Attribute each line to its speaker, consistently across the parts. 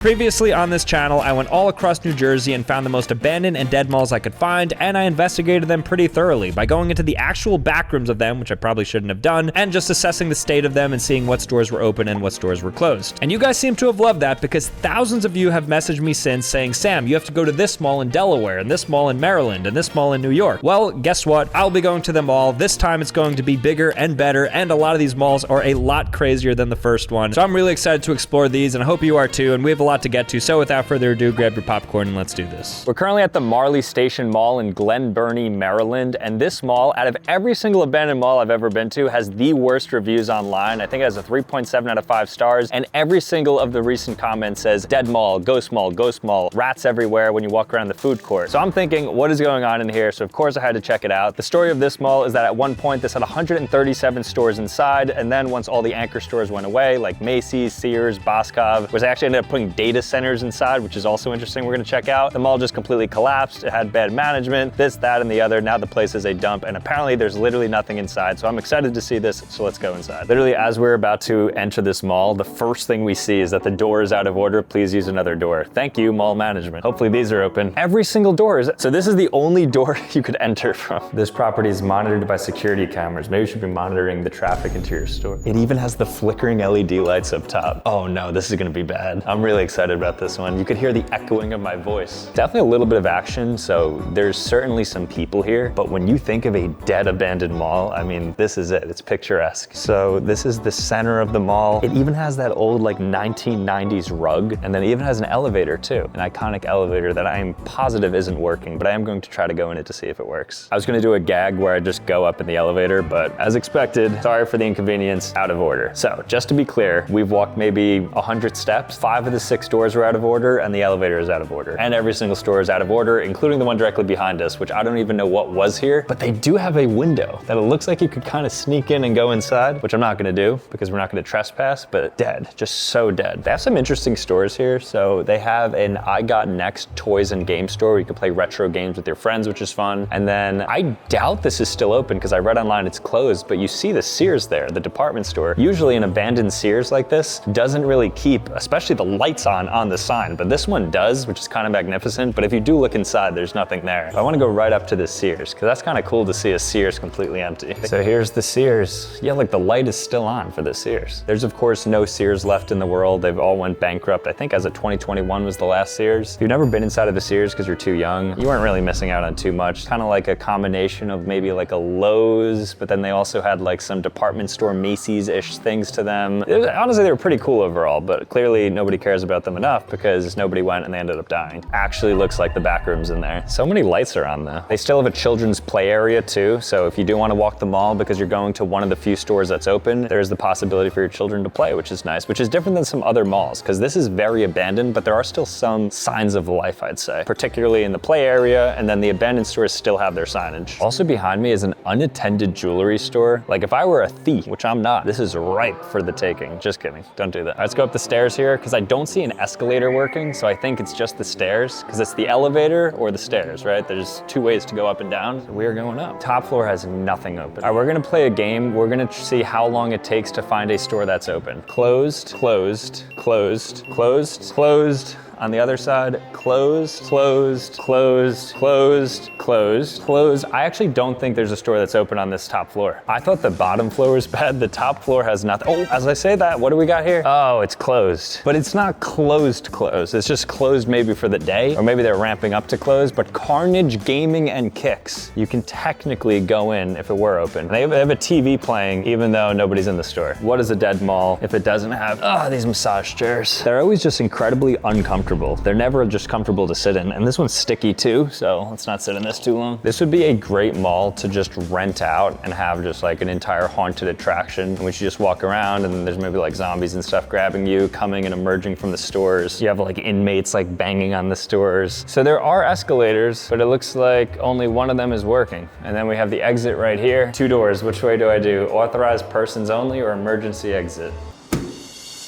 Speaker 1: Previously on this channel, I went all across New Jersey and found the most abandoned and dead malls I could find, and I investigated them pretty thoroughly by going into the actual backrooms of them, which I probably shouldn't have done, and just assessing the state of them and seeing what stores were open and what stores were closed. And you guys seem to have loved that because thousands of you have messaged me since saying, Sam, you have to go to this mall in Delaware, and this mall in Maryland, and this mall in New York. Well, guess what? I'll be going to them all. This time it's going to be bigger and better, and a lot of these malls are a lot crazier than the first one. So I'm really excited to explore these, and I hope you are too, and we have a lot to get to. So without further ado, grab your popcorn and let's do this. We're currently at the Marley Station Mall in Glen Burnie, Maryland, and this mall, out of every single abandoned mall I've ever been to, has the worst reviews online. I think it has a 3.7 out of 5 stars, and every single of the recent comments says, dead mall, ghost mall, rats everywhere when you walk around the food court. So I'm thinking, what is going on in here? So of course I had to check it out. The story of this mall is that at one point this had 137 stores inside, and then once all the anchor stores went away, like Macy's, Sears, Boscov, which actually ended up putting data centers inside, which is also interesting, we're gonna check out. The mall just completely collapsed. It had bad management, this, that, and the other. Now the place is a dump, and apparently there's literally nothing inside. So I'm excited to see this, so let's go inside. Literally, as we're about to enter this mall, the first thing we see is that the door is out of order. Please use another door. Thank you, mall management. Hopefully these are open. Every single door is, so this is the only door you could enter from. This property is monitored by security cameras. Maybe you should be monitoring the traffic into your store. It even has the flickering LED lights up top. Oh no, this is gonna be bad. I'm really excited about this one. You could hear the echoing of my voice. Definitely a little bit of action, so there's certainly some people here, but when you think of a dead abandoned mall, I mean, this is it. It's picturesque. So this is the center of the mall. It even has that old like 1990s rug, and then it even has an elevator too, an iconic elevator that I am positive isn't working, but I am going to try to go in it to see if it works. I was gonna do a gag where I just go up in the elevator, but as expected, sorry for the inconvenience, out of order. So just to be clear, we've walked maybe 100 steps. 5 of the 6 doors are out of order, and the elevator is out of order. And every single store is out of order, including the one directly behind us, which I don't even know what was here, but they do have a window that it looks like you could kind of sneak in and go inside, which I'm not gonna do because we're not gonna trespass, but dead, just so dead. They have some interesting stores here. So they have an I Got Next toys and game store where you can play retro games with your friends, which is fun. And then I doubt this is still open because I read online it's closed, but you see the Sears there, the department store. Usually an abandoned Sears like this doesn't really keep, especially the lights on the sign, but this one does, which is kind of magnificent. But if you do look inside, there's nothing there. I want to go right up to the Sears because that's kind of cool to see a Sears completely empty. So here's the Sears. Yeah, like the light is still on for the Sears. There's of course no Sears left in the world. They've all went bankrupt. I think as of 2021 was the last Sears. If you've never been inside of the Sears because you're too young, you weren't really missing out on too much. Kind of like a combination of maybe like a Lowe's, but then they also had like some department store Macy's-ish things to them. Honestly, they were pretty cool overall, but clearly nobody cares about them enough because nobody went and they ended up dying. Actually looks like the back rooms in there. So many lights are on though. They still have a children's play area too. So if you do want to walk the mall because you're going to one of the few stores that's open, there's the possibility for your children to play, which is nice, which is different than some other malls because this is very abandoned, but there are still some signs of life, I'd say, particularly in the play area, and then the abandoned stores still have their signage. Also behind me is an unattended jewelry store. Like if I were a thief, which I'm not, this is ripe for the taking. Just kidding, don't do that. Let's go up the stairs here because I don't see an escalator working, so I think it's just the stairs because it's the elevator or the stairs, right? There's 2 ways to go up and down. So we are going up. Top floor has nothing open. All right, we're gonna play a game. We're gonna see how long it takes to find a store that's open. Closed, closed, closed, closed, closed. On the other side, closed, closed, closed, closed, closed, closed. I actually don't think there's a store that's open on this top floor. I thought the bottom floor was bad. The top floor has nothing. Oh, as I say that, what do we got here? Oh, it's closed. But it's not closed closed. It's just closed maybe for the day, or maybe they're ramping up to close, but Carnage Gaming and Kicks, you can technically go in if it were open. They have a TV playing even though nobody's in the store. What is a dead mall if it doesn't have, these massage chairs? They're always just incredibly uncomfortable. They're never just comfortable to sit in. And this one's sticky too, so let's not sit in this too long. This would be a great mall to just rent out and have just like an entire haunted attraction in which you just walk around and there's maybe like zombies and stuff grabbing you, coming and emerging from the stores. You have like inmates like banging on the stores. So there are escalators, but it looks like only one of them is working. And then we have the exit right here. 2 doors, which way do I do? Authorized persons only or emergency exit?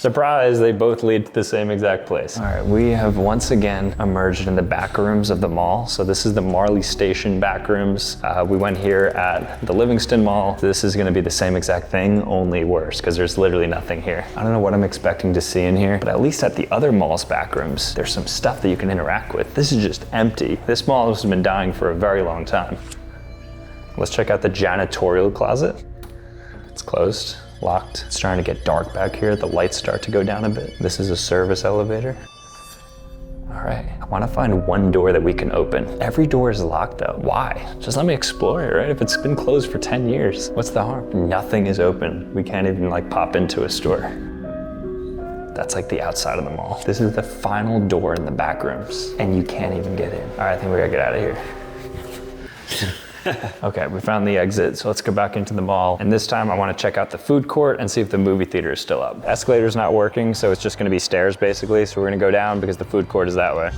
Speaker 1: Surprise, they both lead to the same exact place. All right, we have once again emerged in the back rooms of the mall. So this is the Marley Station back rooms. We went here at the Livingston Mall. This is gonna be the same exact thing, only worse, because there's literally nothing here. I don't know what I'm expecting to see in here, but at least at the other mall's back rooms, there's some stuff that you can interact with. This is just empty. This mall has been dying for a very long time. Let's check out the janitorial closet. It's closed, locked. It's starting to get dark back here. The lights start to go down a bit. This is a service elevator. All right, I wanna find one door that we can open. Every door is locked though. Why? Just let me explore it, right? If it's been closed for 10 years, what's the harm? Nothing is open. We can't even like pop into a store. That's like the outside of the mall. This is the final door in the back rooms and you can't even get in. All right, I think we gotta get out of here. Okay, we found the exit, so let's go back into the mall. And this time I wanna check out the food court and see if the movie theater is still up. The escalator's not working, so it's just gonna be stairs basically. So we're gonna go down because the food court is that way.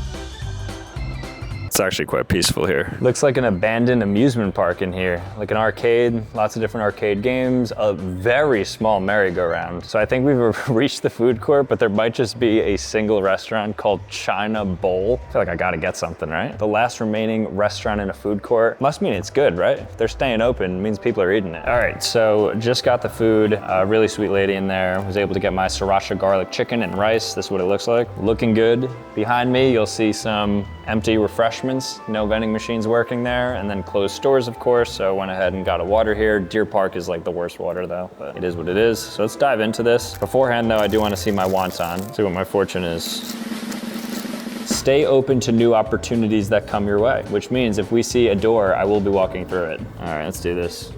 Speaker 1: It's actually quite peaceful here. Looks like an abandoned amusement park in here. Like an arcade, lots of different arcade games, a very small merry-go-round. So I think we've reached the food court, but there might just be a single restaurant called China Bowl. I feel like I gotta get something, right? The last remaining restaurant in a food court must mean it's good, right? If they're staying open, it means people are eating it. All right, so just got the food. A really sweet lady in there. Was able to get my sriracha garlic chicken and rice. This is what it looks like. Looking good. Behind me, you'll see some empty refreshments, no vending machines working there, and then closed stores, of course, so I went ahead and got a water here. Deer Park is like the worst water though, but it is what it is. So let's dive into this. Beforehand though, I do want to see my wonton, see what my fortune is. Stay open to new opportunities that come your way, which means if we see a door, I will be walking through it. All right, let's do this.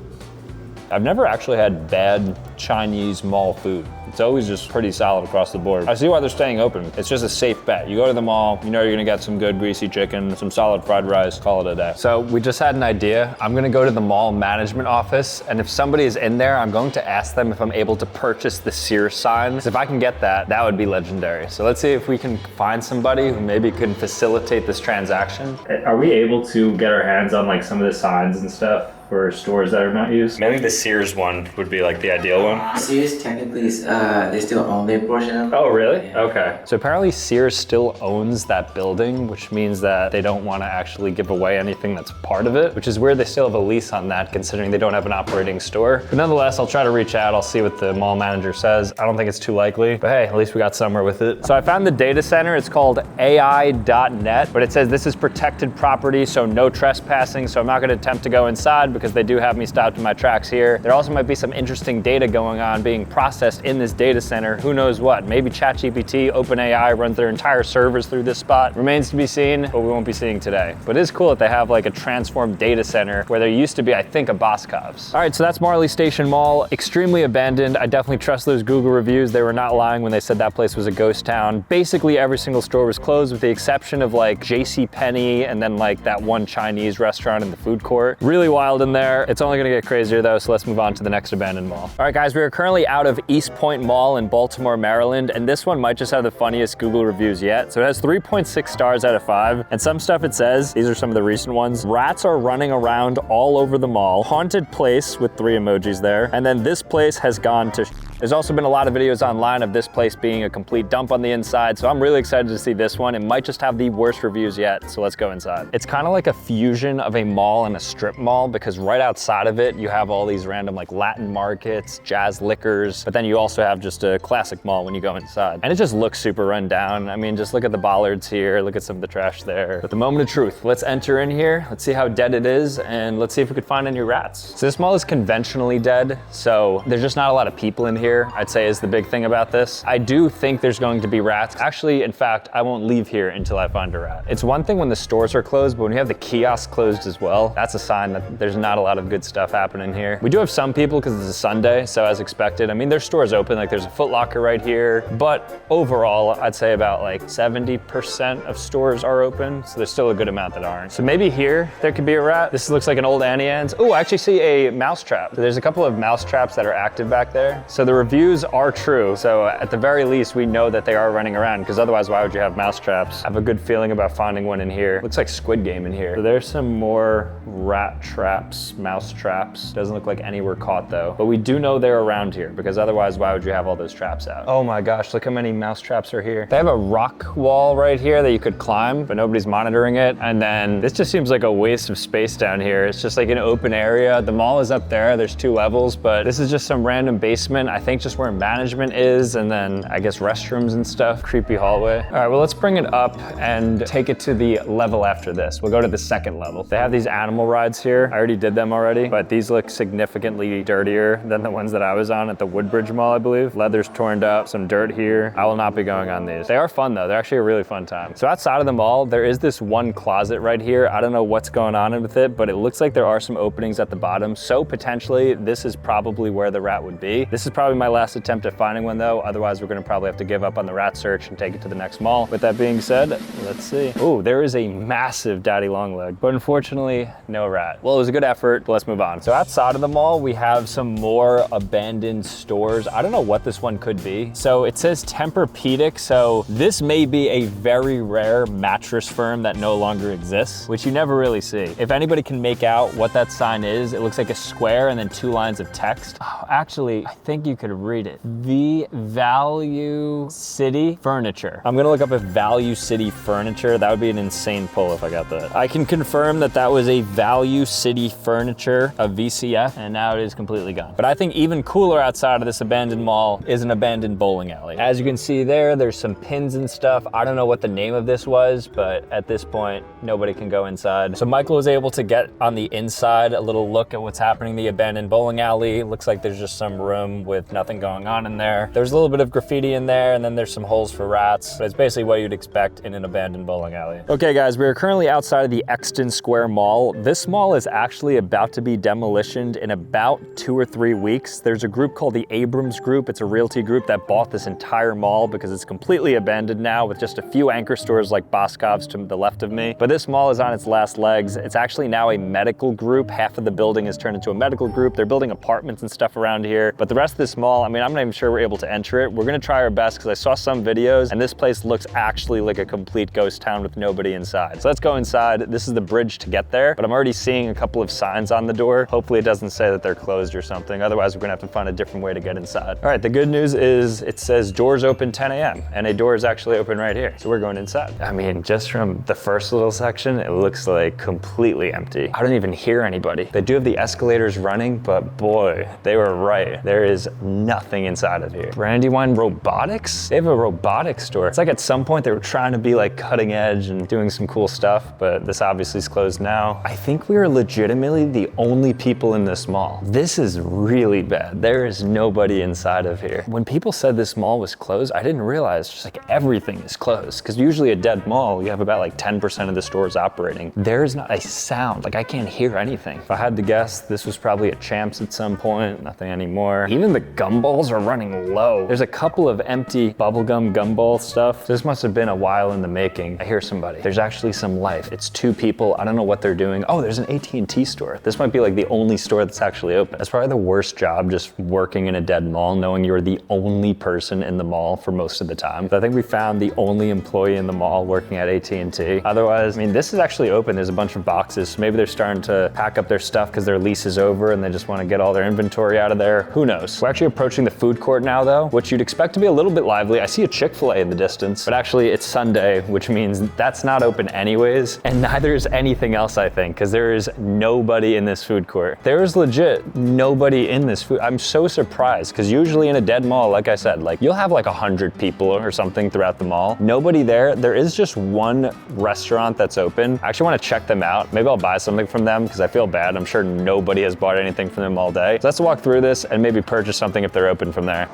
Speaker 1: I've never actually had bad Chinese mall food. It's always just pretty solid across the board. I see why they're staying open. It's just a safe bet. You go to the mall, you know you're gonna get some good greasy chicken, some solid fried rice, call it a day. So we just had an idea. I'm gonna go to the mall management office, and if somebody is in there, I'm going to ask them if I'm able to purchase the Sears signs. If I can get that, that would be legendary. So let's see if we can find somebody who maybe can facilitate this transaction. Are we able to get our hands on like some of the signs and stuff for stores that are not used? Maybe the Sears one would be like the ideal one.
Speaker 2: Sears technically is, they still own their portion of it.
Speaker 1: Oh, really?
Speaker 2: Yeah.
Speaker 1: Okay. So apparently Sears still owns that building, which means that they don't want to actually give away anything that's part of it, which is weird. They still have a lease on that considering they don't have an operating store. But nonetheless, I'll try to reach out. I'll see what the mall manager says. I don't think it's too likely, but hey, at least we got somewhere with it. So I found the data center. It's called AI.net, but it says this is protected property, so no trespassing. So I'm not going to attempt to go inside because they do have me stopped in my tracks here. There also might be some interesting data going on being processed in this data center. Who knows what? Maybe ChatGPT, OpenAI runs their entire servers through this spot. Remains to be seen, but we won't be seeing today. But it is cool that they have like a transformed data center where there used to be, I think, a Boscov's. All right, so that's Marley Station Mall. Extremely abandoned. I definitely trust those Google reviews. They were not lying when they said that place was a ghost town. Basically every single store was closed with the exception of like JCPenney and then like that one Chinese restaurant in the food court. Really wild in there. It's only gonna get crazier though, so let's move on to the next abandoned mall. All right guys, we are currently out of East Point Mall in Baltimore, Maryland, and this one might just have the funniest Google reviews yet. So it has 3.6 stars out of 5, and some stuff it says, these are some of the recent ones, rats are running around all over the mall, haunted place with 3 emojis there, and then this place has gone to There's also been a lot of videos online of this place being a complete dump on the inside, so I'm really excited to see this one. It might just have the worst reviews yet, so let's go inside. It's kind of like a fusion of a mall and a strip mall because right outside of it, you have all these random like Latin markets, jazz liquors, but then you also have just a classic mall when you go inside. And it just looks super run down. I mean, just look at the bollards here, look at some of the trash there. But the moment of truth, let's enter in here, let's see how dead it is, and let's see if we could find any rats. So this mall is conventionally dead, so there's just not a lot of people in here. I'd say is the big thing about this. I do think there's going to be rats. Actually, in fact, I won't leave here until I find a rat. It's one thing when the stores are closed, but when you have the kiosks closed as well, that's a sign that there's not a lot of good stuff happening here. We do have some people because it's a Sunday, so as expected. I mean, there's stores open, like there's a Foot Locker right here, but overall, I'd say about like 70% of stores are open, so there's still a good amount that aren't. So maybe here, there could be a rat. This looks like an old Annie Ann's. Oh, I actually see a mouse trap. So there's a couple of mouse traps that are active back there. So the reviews are true. So at the very least, we know that they are running around because otherwise, why would you have mouse traps? I have a good feeling about finding one in here. Looks like Squid Game in here. So there's some more rat traps traps, mouse traps. Doesn't look like any were caught though. But we do know they're around here because otherwise why would you have all those traps out? Oh my gosh, look how many mouse traps are here. They have a rock wall right here that you could climb, but nobody's monitoring it. And then this just seems like a waste of space down here. It's just like an open area. The mall is up there. There's 2 levels, but this is just some random basement. I think just where management is, and then I guess restrooms and stuff. Creepy hallway. All right, well, let's bring it up and take it to the level after this. We'll go to the 2nd level. They have these animal rides here. I already did them already, but these look significantly dirtier than the ones that I was on at the Woodbridge Mall, I believe. Leather's torn up, some dirt here. I will not be going on these. They are fun though. They're actually a really fun time. So outside of the mall, there is this one closet right here. I don't know what's going on with it, but it looks like there are some openings at the bottom. So potentially this is probably where the rat would be. This is probably my last attempt at finding one though. Otherwise we're gonna probably have to give up on the rat search and take it to the next mall. With that being said, let's see. Oh, there is a massive daddy long leg, but unfortunately no rat. Well, it was a good effort, but let's move on. So outside of the mall, we have some more abandoned stores. I don't know what this one could be. So it says Tempur-Pedic. So this may be a very rare mattress firm that no longer exists, which you never really see. If anybody can make out what that sign is, it looks like a square and then 2 lines of text. Oh, actually, I think you could read it. The Value City Furniture. I'm gonna look up if Value City Furniture. That would be an insane pull if I got that. I can confirm that that was a Value City Furniture, a VCF, and now it is completely gone. But I think even cooler outside of this abandoned mall is an abandoned bowling alley. As you can see there, there's some pins and stuff. I don't know what the name of this was, but at this point, nobody can go inside. So Michael was able to get on the inside, a little look at what's happening in the abandoned bowling alley. Looks like there's just some room with nothing going on in there. There's a little bit of graffiti in there, and then there's some holes for rats, but it's basically what you'd expect in an abandoned bowling alley. Okay guys, we are currently outside of the Exton Square Mall. This mall is actually about to be demolitioned in about 2 or 3 weeks. There's a group called the Abrams Group. It's a realty group that bought this entire mall because it's completely abandoned now with just a few anchor stores like Boscov's to the left of me. But this mall is on its last legs. It's actually now a medical group. Half of the building is turned into a medical group. They're building apartments and stuff around here. But the rest of this mall, I mean, I'm not even sure we're able to enter it. We're gonna try our best because I saw some videos and this place looks actually like a complete ghost town with nobody inside. So let's go inside. This is the bridge to get there, but I'm already seeing a couple of signs on the door. Hopefully it doesn't say that they're closed or something. Otherwise, we're gonna have to find a different way to get inside. All right, the good news is it says doors open 10 a.m. and a door is actually open right here. So we're going inside. I mean, just from the first little section, it looks like completely empty. I don't even hear anybody. They do have the escalators running, but boy, they were right. There is nothing inside of here. Brandywine Robotics? They have a robotics store. It's like at some point they were trying to be like cutting edge and doing some cool stuff, but this obviously is closed now. I think we are legitimately the only people in this mall. This is really bad. There is nobody inside of here. When people said this mall was closed, I didn't realize just like everything is closed. Because usually a dead mall, you have about like 10% of the stores operating. There is not a sound, like I can't hear anything. If I had to guess, this was probably a Champs at some point, nothing anymore. Even the gumballs are running low. There's a couple of empty bubblegum gumball stuff. This must have been a while in the making. I hear somebody. There's actually some life. It's 2 people. I don't know what they're doing. Oh, there's an AT&T store. This might be like the only store that's actually open. That's probably the worst job, just working in a dead mall, knowing you're the only person in the mall for most of the time. So I think we found the only employee in the mall working at AT&T. Otherwise, I mean, this is actually open. There's a bunch of boxes. So maybe they're starting to pack up their stuff because their lease is over and they just want to get all their inventory out of there. Who knows? We're actually approaching the food court now though, which you'd expect to be a little bit lively. I see a Chick-fil-A in the distance, but actually it's Sunday, which means that's not open anyways. And neither is anything else, I think, because there is nobody in this food court. There is legit nobody in this food. I'm so surprised because usually in a dead mall, like I said, like you'll have like 100 people or something throughout the mall. Nobody there. There is just one restaurant that's open. I actually want to check them out. Maybe I'll buy something from them because I feel bad. I'm sure nobody has bought anything from them all day. So let's walk through this and maybe purchase something if they're open from there.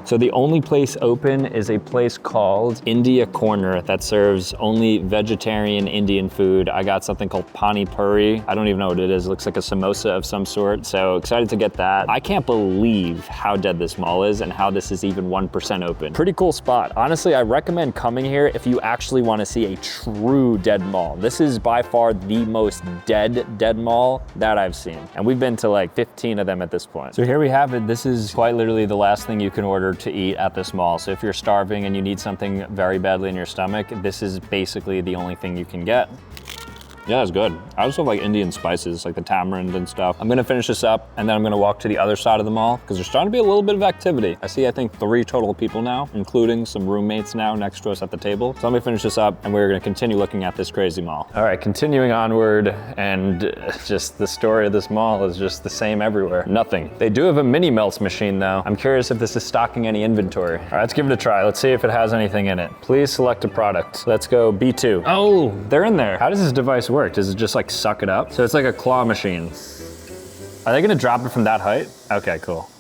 Speaker 1: So the only place open is a place called India Corner that serves only vegetarian Indian food. I got something called Pani Puri. I don't even know what it is. It looks like a samosa of some sort. So excited to get that. I can't believe how dead this mall is and how this is even 1% open. Pretty cool spot. Honestly, I recommend coming here if you actually want to see a true dead mall. This is by far the most dead mall that I've seen. And we've been to like 15 of them at this point. So here we have it. This is quite literally the last thing you can order to eat at this mall. So if you're starving and you need something very badly in your stomach, this is basically the only thing you can get. Yeah, it's good. I also like Indian spices, like the tamarind and stuff. I'm gonna finish this up and then I'm gonna walk to the other side of the mall because there's starting to be a little bit of activity. I see, I think 3 total people now, including some roommates now next to us at the table. So let me finish this up and we're gonna continue looking at this crazy mall. All right, continuing onward, and just the story of this mall is just the same everywhere. Nothing. They do have a mini melts machine though. I'm curious if this is stocking any inventory. All right, let's give it a try. Let's see if it has anything in it. Please select a product. Let's go B2. Oh, they're in there. How does this device work? Does it just like suck it up? So it's like a claw machine. Are they gonna drop it from that height? Okay, cool.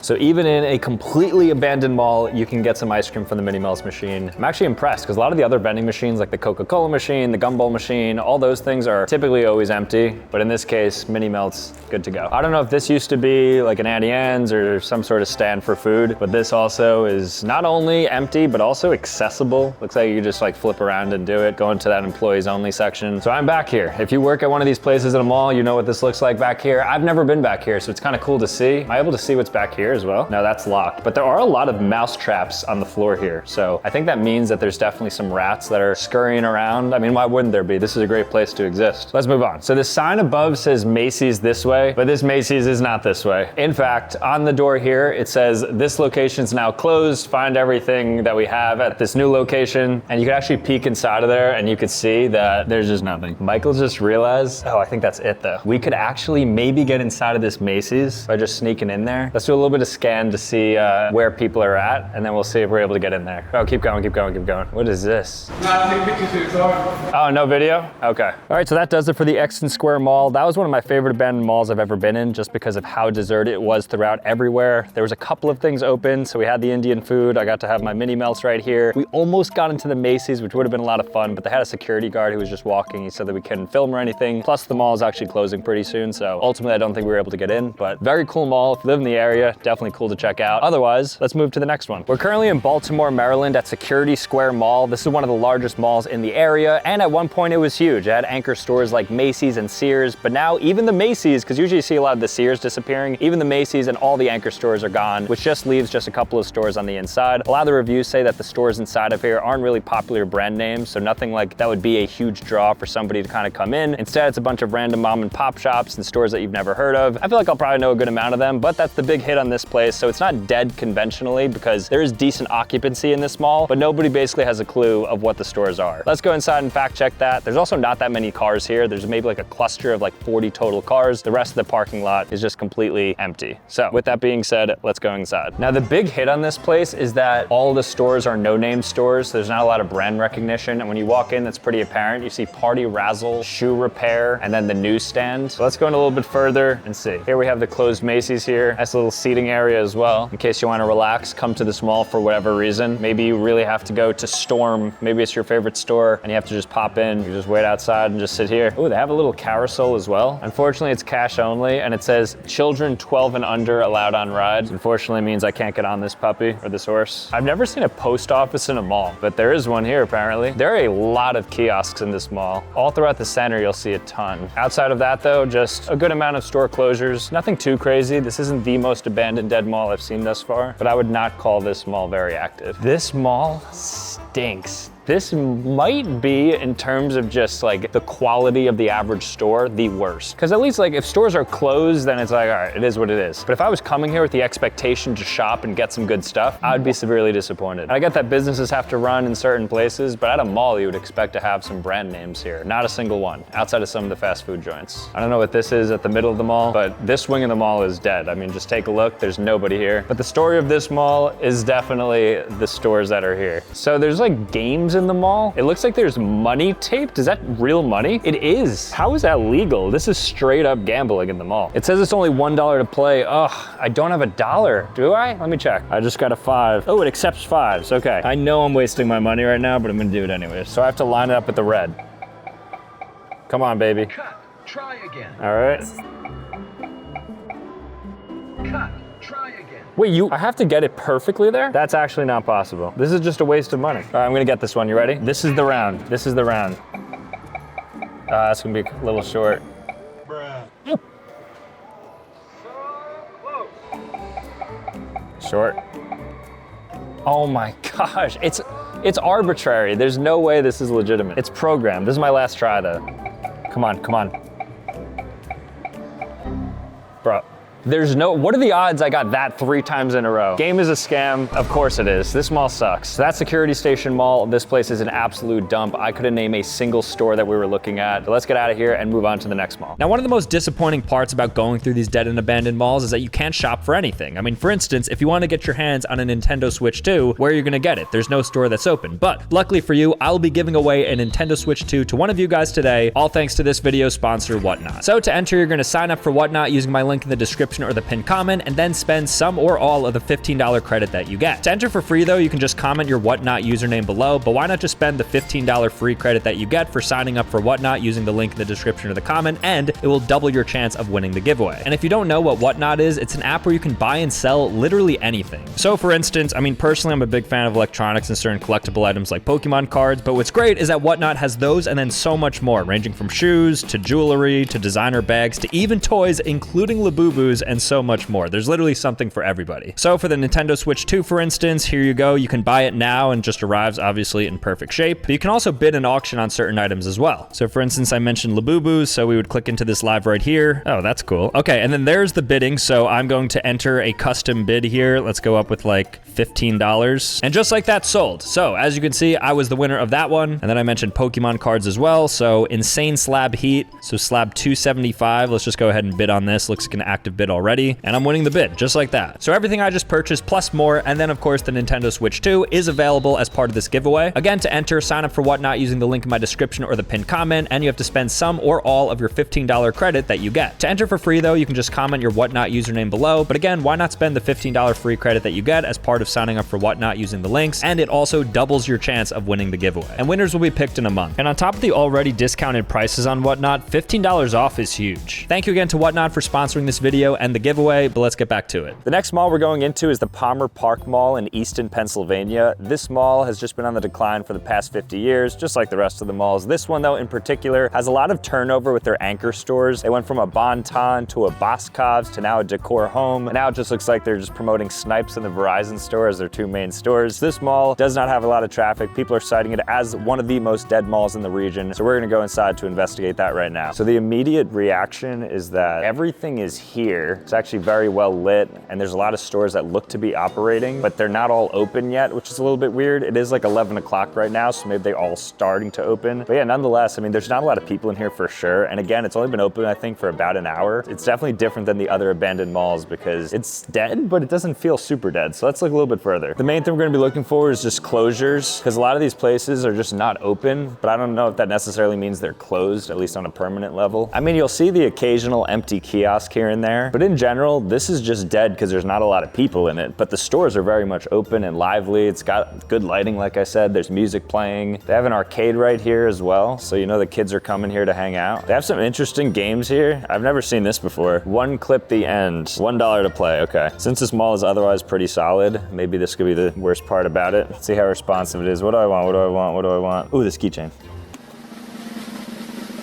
Speaker 1: So even in a completely abandoned mall, you can get some ice cream from the mini melts machine. I'm actually impressed because a lot of the other vending machines like the Coca-Cola machine, the gumball machine, all those things are typically always empty. But in this case, mini melts, good to go. I don't know if this used to be like an Auntie Anne's or some sort of stand for food, but this also is not only empty, but also accessible. Looks like you can just like flip around and do it, go into that employees only section. So I'm back here. If you work at one of these places in a mall, you know what this looks like back here. I've never been back here, so it's kind of cool to see. Am I able to see what's back here as well? No, that's locked. But there are a lot of mouse traps on the floor here. So I think that means that there's definitely some rats that are scurrying around. I mean, why wouldn't there be? This is a great place to exist. Let's move on. So the sign above says Macy's this way, but this Macy's is not this way. In fact, on the door here, it says this location's now closed. Find everything that we have at this new location. And you can actually peek inside of there and you could see that there's just nothing. Michael just realized, oh, I think that's it though. We could actually maybe get inside of this Macy's by just sneaking in there. Let's do a little bit of scan to see where people are at, and then we'll see if we're able to get in there. Oh, keep going, keep going, keep going. What is this? Oh, no video? Okay. All right, so that does it for the Exton Square Mall. That was one of my favorite abandoned malls I've ever been in, just because of how deserted it was throughout everywhere. There was a couple of things open, so we had the Indian food. I got to have my mini melts right here. We almost got into the Macy's, which would have been a lot of fun, but they had a security guard who was just walking. He said that we couldn't film or anything. Plus, the mall is actually closing pretty soon, so ultimately, I don't think we were able to get in, but very cool mall. If you live in the area, definitely cool to check out. Otherwise, let's move to the next one. We're currently in Baltimore, Maryland at Security Square Mall. This is one of the largest malls in the area, and at one point it was huge. It had anchor stores like Macy's and Sears, but now even the Macy's, because usually you see a lot of the Sears disappearing, even the Macy's and all the anchor stores are gone, which just leaves just a couple of stores on the inside. A lot of the reviews say that the stores inside of here aren't really popular brand names, so nothing like that would be a huge draw for somebody to kind of come in. Instead, it's a bunch of random mom and pop shops and stores that you've never heard of. I feel like I'll probably know a good amount of them, but that's the big hit on this place, so it's not dead conventionally because there is decent occupancy in this mall, but nobody basically has a clue of what the stores are. Let's go inside and fact check that. There's also not that many cars here. There's maybe like a cluster of like 40 total cars. The rest of the parking lot is just completely empty. So with that being said, let's go inside. Now the big hit on this place is that all the stores are no-name stores. So there's not a lot of brand recognition. And when you walk in, that's pretty apparent. You see Party Razzle, Shoe Repair, and then the newsstand. So let's go in a little bit further and see. Here we have the closed Macy's here. Nice little seating area as well, in case you want to relax, come to this mall for whatever reason. Maybe you really have to go to Storm. Maybe it's your favorite store and you have to just pop in. You just wait outside and just sit here. Oh, they have a little carousel as well. Unfortunately, it's cash only and it says children 12 and under allowed on rides. Unfortunately means I can't get on this puppy or this horse. I've never seen a post office in a mall, but there is one here apparently. There are a lot of kiosks in this mall. All throughout the center, you'll see a ton. Outside of that though, just a good amount of store closures. Nothing too crazy. This isn't the most abandoned dead mall I've seen thus far, but I would not call this mall very active. This mall stinks. This might be, in terms of just like the quality of the average store, the worst. Because at least like if stores are closed, then it's like, all right, it is what it is. But if I was coming here with the expectation to shop and get some good stuff, I would be severely disappointed. I get that businesses have to run in certain places, but at a mall, you would expect to have some brand names here. Not a single one, outside of some of the fast food joints. I don't know what this is at the middle of the mall, but this wing of the mall is dead. I mean, just take a look, there's nobody here. But the story of this mall is definitely the stores that are here. So there's like games in the mall. It looks like there's money taped. Is that real money? It is. How is that legal? This is straight up gambling in the mall. It says it's only $1 to play. Ugh, I don't have $1. Do I? Let me check. I just got a 5. Oh, it accepts 5s. Okay. I know I'm wasting my money right now, but I'm gonna do it anyway. So I have to line it up with the red. Come on, baby.
Speaker 3: Cut. Try again.
Speaker 1: All right.
Speaker 3: Cut. Try again.
Speaker 1: Wait, I have to get it perfectly there? That's actually not possible. This is just a waste of money. All right, I'm gonna get this one. You ready? This is the round. This is the round. That's gonna be a little short.
Speaker 3: Bruh. So close.
Speaker 1: Short. Oh my God. gosh, it's arbitrary. There's no way this is legitimate. It's programmed. This is my last try though. Come on, come on. Bro. There's no, what are the odds I got that 3 times in a row? Game is a scam, of course it is. This mall sucks. That Security Station Mall, this place is an absolute dump. I couldn't name a single store that we were looking at. But let's get out of here and move on to the next mall. Now, one of the most disappointing parts about going through these dead and abandoned malls is that you can't shop for anything. I mean, for instance, if you want to get your hands on a Nintendo Switch 2, where are you gonna get it? There's no store that's open. But luckily for you, I'll be giving away a Nintendo Switch 2 to one of you guys today, all thanks to this video sponsor, Whatnot. So to enter, you're gonna sign up for Whatnot using my link in the description or the pinned comment, and then spend some or all of the $15 credit that you get. To enter for free though, you can just comment your Whatnot username below, but why not just spend the $15 free credit that you get for signing up for Whatnot using the link in the description or the comment, and it will double your chance of winning the giveaway. And if you don't know what Whatnot is, it's an app where you can buy and sell literally anything. So for instance, I mean, personally, I'm a big fan of electronics and certain collectible items like Pokemon cards, but what's great is that Whatnot has those and then so much more, ranging from shoes to jewelry to designer bags to even toys, including Labubus and so much more. There's literally something for everybody. So for the Nintendo Switch 2, for instance, here you go. You can buy it now and just arrives obviously in perfect shape. But you can also bid and auction on certain items as well. So for instance, I mentioned Labubus, so we would click into this live right here. Oh, that's cool. Okay, and then there's the bidding. So I'm going to enter a custom bid here. Let's go up with like $15. And just like that, sold. So as you can see, I was the winner of that one. And then I mentioned Pokemon cards as well. So Insane Slab Heat. So slab 275. Let's just go ahead and bid on this. Looks like an active bid already. And I'm winning the bid, just like that. So everything I just purchased plus more, and then of course the Nintendo Switch 2 is available as part of this giveaway. Again, to enter, sign up for Whatnot using the link in my description or the pinned comment, and you have to spend some or all of your $15 credit that you get. To enter for free though, you can just comment your Whatnot username below, but again, why not spend the $15 free credit that you get as part of signing up for Whatnot using the links, and it also doubles your chance of winning the giveaway. And winners will be picked in a month. And on top of the already discounted prices on Whatnot, $15 off is huge. Thank you again to Whatnot for sponsoring this video and the giveaway, but let's get back to it. The next mall we're going into is the Palmer Park Mall in Easton, Pennsylvania. This mall has just been on the decline for the past 50 years, just like the rest of the malls. This one though in particular has a lot of turnover with their anchor stores. They went from a Bon Ton to a Boscov's to now a Decor Home. And now it just looks like they're just promoting Snipes and the Verizon store as their 2 main stores. This mall does not have a lot of traffic. People are citing it as one of the most dead malls in the region. So we're gonna go inside to investigate that right now. So the immediate reaction is that everything is here. It's actually very well lit, and there's a lot of stores that look to be operating, but they're not all open yet, which is a little bit weird. It is like 11 o'clock right now, so maybe they're all starting to open. But yeah, nonetheless, I mean, there's not a lot of people in here for sure. And again, it's only been open, I think, for about an hour. It's definitely different than the other abandoned malls because it's dead, but it doesn't feel super dead. So let's look a little bit further. The main thing we're gonna be looking for is just closures, because a lot of these places are just not open, but I don't know if that necessarily means they're closed, at least on a permanent level. I mean, you'll see the occasional empty kiosk here and there, but in general, this is just dead because there's not a lot of people in it, but the stores are very much open and lively. It's got good lighting, like I said. There's music playing. They have an arcade right here as well, so you know the kids are coming here to hang out. They have some interesting games here. I've never seen this before. One clip the end, $1 to play, okay. Since this mall is otherwise pretty solid, maybe this could be the worst part about it. Let's see how responsive it is. What do I want, what do I want, what do I want? Ooh, this keychain.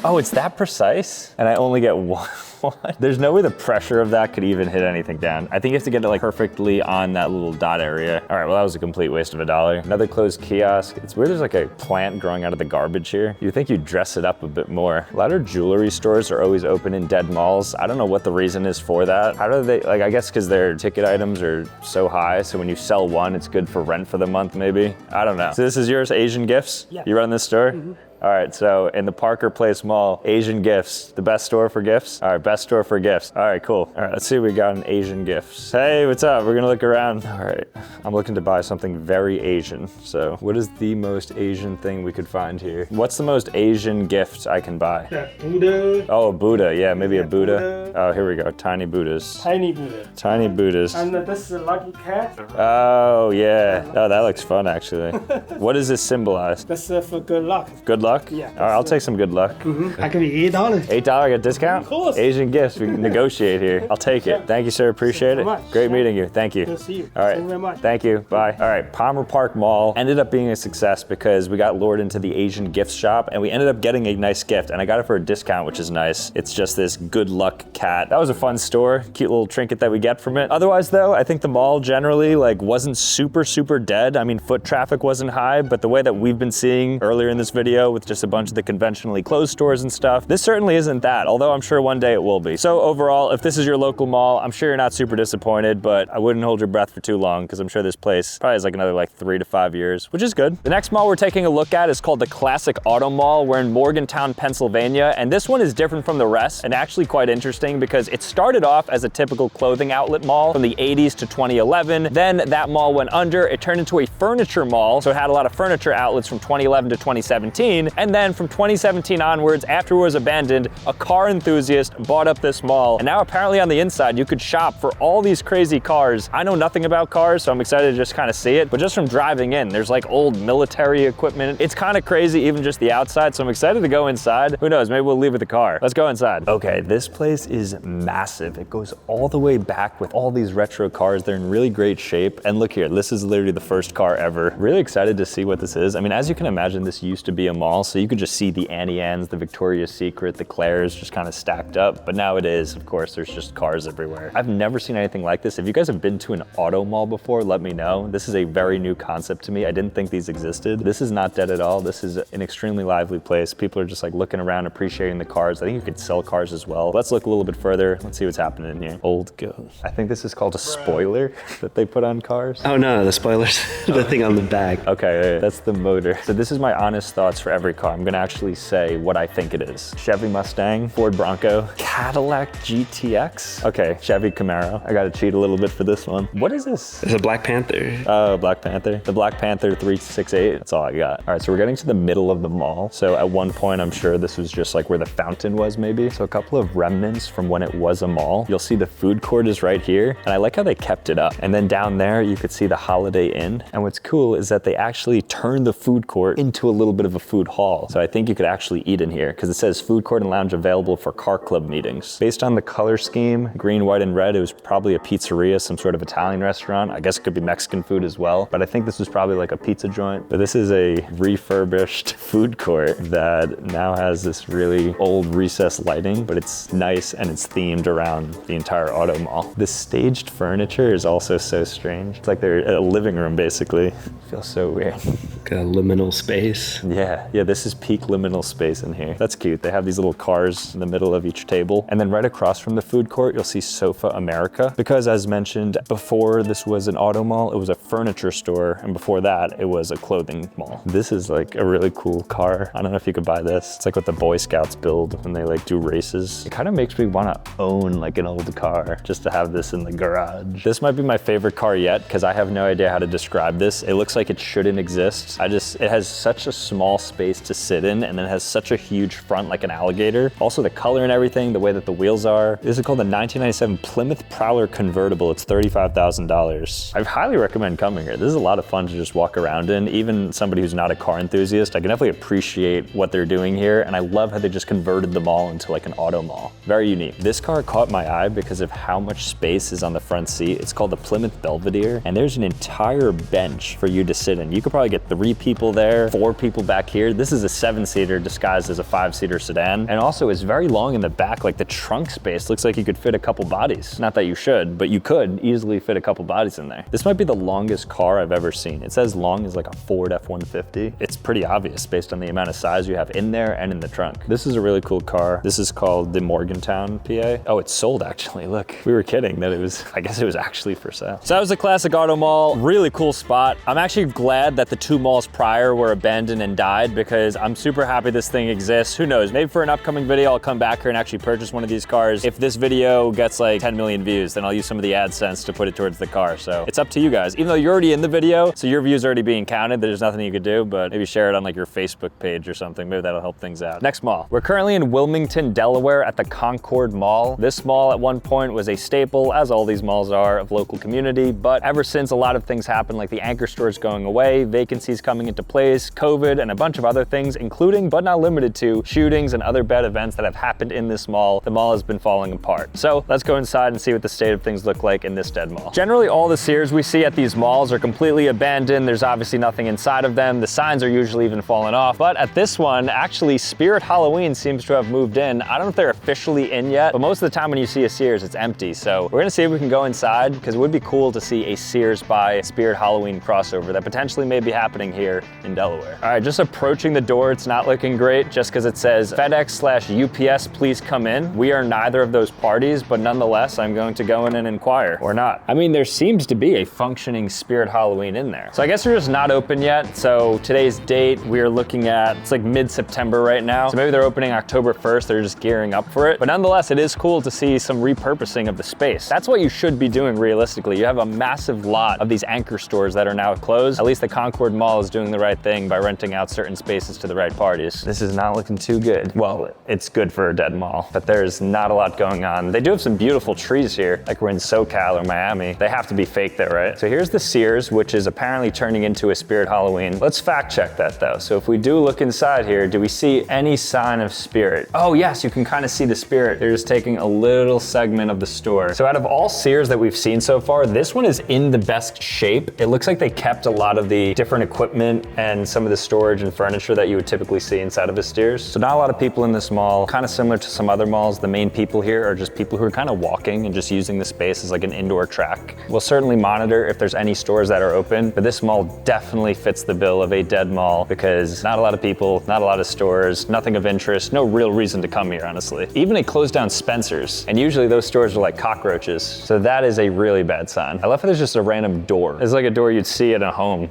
Speaker 1: Oh, it's that precise? And I only get one. What? There's no way the pressure of that could even hit anything down. I think you have to get it like perfectly on that little dot area. All right, well, that was a complete waste of $1. Another closed kiosk. It's weird there's like a plant growing out of the garbage here. You'd think you'd dress it up a bit more. A lot of jewelry stores are always open in dead malls. I don't know what the reason is for that. How do they, like, I guess because their ticket items are so high, so when you sell one, it's good for rent for the month maybe. I don't know. So this is yours, Asian Gifts?
Speaker 4: Yeah.
Speaker 1: You run this store? Mm-hmm. All right, so in the Parker Place Mall, Asian Gifts, the best store for gifts? All right, best store for gifts. All right, cool. All right, let's see what we got in Asian Gifts. Hey, what's up? We're gonna look around. All right, I'm looking to buy something very Asian. So what is the most Asian thing we could find here? What's the most Asian gift I can buy?
Speaker 4: Buddha.
Speaker 1: Oh, a Buddha, yeah, maybe a Buddha. Oh, here we go, tiny Buddhas.
Speaker 4: Tiny Buddha.
Speaker 1: Tiny Buddhas.
Speaker 4: And this is a lucky cat.
Speaker 1: Oh, yeah. Oh, that looks fun, actually. What does this symbolize?
Speaker 4: That's for good luck.
Speaker 1: Good luck. luck?
Speaker 4: Yeah.
Speaker 1: All right, I'll take some good luck.
Speaker 4: I can be $8.
Speaker 1: $8 get discount?
Speaker 4: Of course.
Speaker 1: Asian gifts, we can negotiate here. I'll take it. Thank you, sir, appreciate it.
Speaker 4: Thank you so much.
Speaker 1: Great meeting you, thank you.
Speaker 4: Good to see you.
Speaker 1: All right,
Speaker 4: Thank you very much.
Speaker 1: thank you, bye. All right, Palmer Park Mall ended up being a success because we got lured into the Asian gift shop and we ended up getting a nice gift, and I got it for a discount, which is nice. It's just this good luck cat. That was a fun store, cute little trinket that we get from it. Otherwise though, I think the mall generally like wasn't super dead. I mean, foot traffic wasn't high, but the way that we've been seeing earlier in this video with just a bunch of the conventionally closed stores and stuff, this certainly isn't that, although I'm sure one day it will be. So overall, if this is your local mall, I'm sure you're not super disappointed, but I wouldn't hold your breath for too long because I'm sure this place probably has like another like 3 to 5 years, which is good. The next mall we're taking a look at is called the Classic Auto Mall. We're in Morgantown, Pennsylvania, and this one is different from the rest and actually quite interesting because it started off as a typical clothing outlet mall from the 80s to 2011. Then that mall went under, it turned into a furniture mall, so it had a lot of furniture outlets from 2011 to 2017. And then from 2017 onwards, after it was abandoned, a car enthusiast bought up this mall. And now apparently on the inside, you could shop for all these crazy cars. I know nothing about cars, so I'm excited to just kind of see it. But just from driving in, there's like old military equipment. It's kind of crazy, even just the outside. So I'm excited to go inside. Who knows, maybe we'll leave with the car. Let's go inside. Okay, this place is massive. It goes all the way back with all these retro cars. They're in really great shape. And look here, this is literally the first car ever. Really excited to see what this is. I mean, as you can imagine, this used to be a mall, so you could just see the Annie Ann's, the Victoria's Secret, the Claire's just kind of stacked up. But now it is, of course, there's just cars everywhere. I've never seen anything like this. If you guys have been to an auto mall before, let me know. This is a very new concept to me. I didn't think these existed. This is not dead at all. This is an extremely lively place. People are just like looking around, appreciating the cars. I think you could sell cars as well. Let's look a little bit further. Let's see what's happening in here. Old ghost. I think this is called a spoiler that they put on cars.
Speaker 5: Oh no, the spoilers, the thing on the back.
Speaker 1: Okay, that's the motor. So this is my honest thoughts for every car. I'm gonna actually say what I think it is. Chevy Mustang, Ford Bronco, Cadillac GTX. Okay, Chevy Camaro. I gotta cheat a little bit for this one. What is this?
Speaker 5: It's a Black Panther.
Speaker 1: Oh, Black Panther. The Black Panther 368. That's all I got. All right, so we're getting to the middle of the mall. So at one point, I'm sure this was just like where the fountain was maybe. So a couple of remnants from when it was a mall. You'll see the food court is right here. And I like how they kept it up. And then down there, you could see the Holiday Inn. And what's cool is that they actually turned the food court into a little bit of a food hall. So I think you could actually eat in here because it says food court and lounge available for car club meetings. Based on the color scheme, green, white, and red, it was probably a pizzeria, some sort of Italian restaurant. I guess it could be Mexican food as well, but I think this was probably like a pizza joint. But this is a refurbished food court that now has this really old recessed lighting, but it's nice and it's themed around the entire auto mall. The staged furniture is also so strange. It's like they're a living room basically. It feels so weird.
Speaker 5: Like a liminal space.
Speaker 1: Yeah, this is peak liminal space in here. That's cute. They have these little cars in the middle of each table. And then right across from the food court, you'll see Sofa America. Because as mentioned, before this was an auto mall, it was a furniture store. And before that, it was a clothing mall. This is like a really cool car. I don't know if you could buy this. It's like what the Boy Scouts build when they like do races. It kind of makes me want to own like an old car just to have this in the garage. This might be my favorite car yet because I have no idea how to describe this. It looks like it shouldn't exist. It has such a small space to sit in and then it has such a huge front like an alligator. Also the color and everything, the way that the wheels are. This is called the 1997 Plymouth Prowler Convertible. It's $35,000. I highly recommend coming here. This is a lot of fun to just walk around in. Even somebody who's not a car enthusiast, I can definitely appreciate what they're doing here. And I love how they just converted the mall into like an auto mall. Very unique. This car caught my eye because of how much space is on the front seat. It's called the Plymouth Belvedere and there's an entire bench for you to sit in. You could probably get 3 people there, 4 people back here. This is a 7-seater disguised as a 5-seater sedan. And also it's very long in the back, like the trunk space looks like you could fit a couple bodies. Not that you should, but you could easily fit a couple bodies in there. This might be the longest car I've ever seen. It's as long as like a Ford F-150. It's pretty obvious based on the amount of size you have in there and in the trunk. This is a really cool car. This is called the Morgantown, PA. Oh, it's sold actually. Look, we were kidding that I guess it was actually for sale. So that was the Classic Auto Mall. Really cool spot. I'm actually glad that the 2 malls prior were abandoned and died because I'm super happy this thing exists. Who knows, maybe for an upcoming video, I'll come back here and actually purchase one of these cars. If this video gets like 10 million views, then I'll use some of the AdSense to put it towards the car. So it's up to you guys. Even though you're already in the video, so your views are already being counted, there's nothing you could do, but maybe share it on like your Facebook page or something. Maybe that'll help things out. Next mall. We're currently in Wilmington, Delaware at the Concord Mall. This mall at one point was a staple, as all these malls are, of local community, but ever since a lot of things happened, like the anchor stores going away, vacancies coming into place, COVID, and a bunch of other other things, including but not limited to shootings and other bad events that have happened in this mall. The mall has been falling apart. So let's go inside and see what the state of things look like in this dead mall. Generally, all the Sears we see at these malls are completely abandoned. There's obviously nothing inside of them. The signs are usually even fallen off. But at this one, actually, Spirit Halloween seems to have moved in. I don't know if they're officially in yet, but most of the time when you see a Sears, it's empty. So we're gonna see if we can go inside, because it would be cool to see a Sears by Spirit Halloween crossover that potentially may be happening here in Delaware. All right, just approaching the door, it's not looking great just because it says FedEx/UPS, please come in. We are neither of those parties, but nonetheless, I'm going to go in and inquire, or not. I mean, there seems to be a functioning Spirit Halloween in there. So I guess they're just not open yet. So today's date, we are looking at, it's like mid-September right now. So maybe they're opening October 1st, they're just gearing up for it. But nonetheless, it is cool to see some repurposing of the space. That's what you should be doing realistically. You have a massive lot of these anchor stores that are now closed. At least the Concord Mall is doing the right thing by renting out certain spaces to the right parties. This is not looking too good. Well, it's good for a dead mall, but there's not a lot going on. They do have some beautiful trees here, like we're in SoCal or Miami. They have to be fake there, right? So here's the Sears, which is apparently turning into a Spirit Halloween. Let's fact check that though. So if we do look inside here, do we see any sign of Spirit? Oh yes, you can kind of see the Spirit. They're just taking a little segment of the store. So out of all Sears that we've seen so far, this one is in the best shape. It looks like they kept a lot of the different equipment and some of the storage and furniture that you would typically see inside of a Sears. So not a lot of people in this mall, kind of similar to some other malls. The main people here are just people who are kind of walking and just using the space as like an indoor track. We'll certainly monitor if there's any stores that are open, but this mall definitely fits the bill of a dead mall because not a lot of people, not a lot of stores, nothing of interest, no real reason to come here, honestly. Even a closed down Spencer's, and usually those stores are like cockroaches. So that is a really bad sign. I love how there's just a random door. It's like a door you'd see at a home.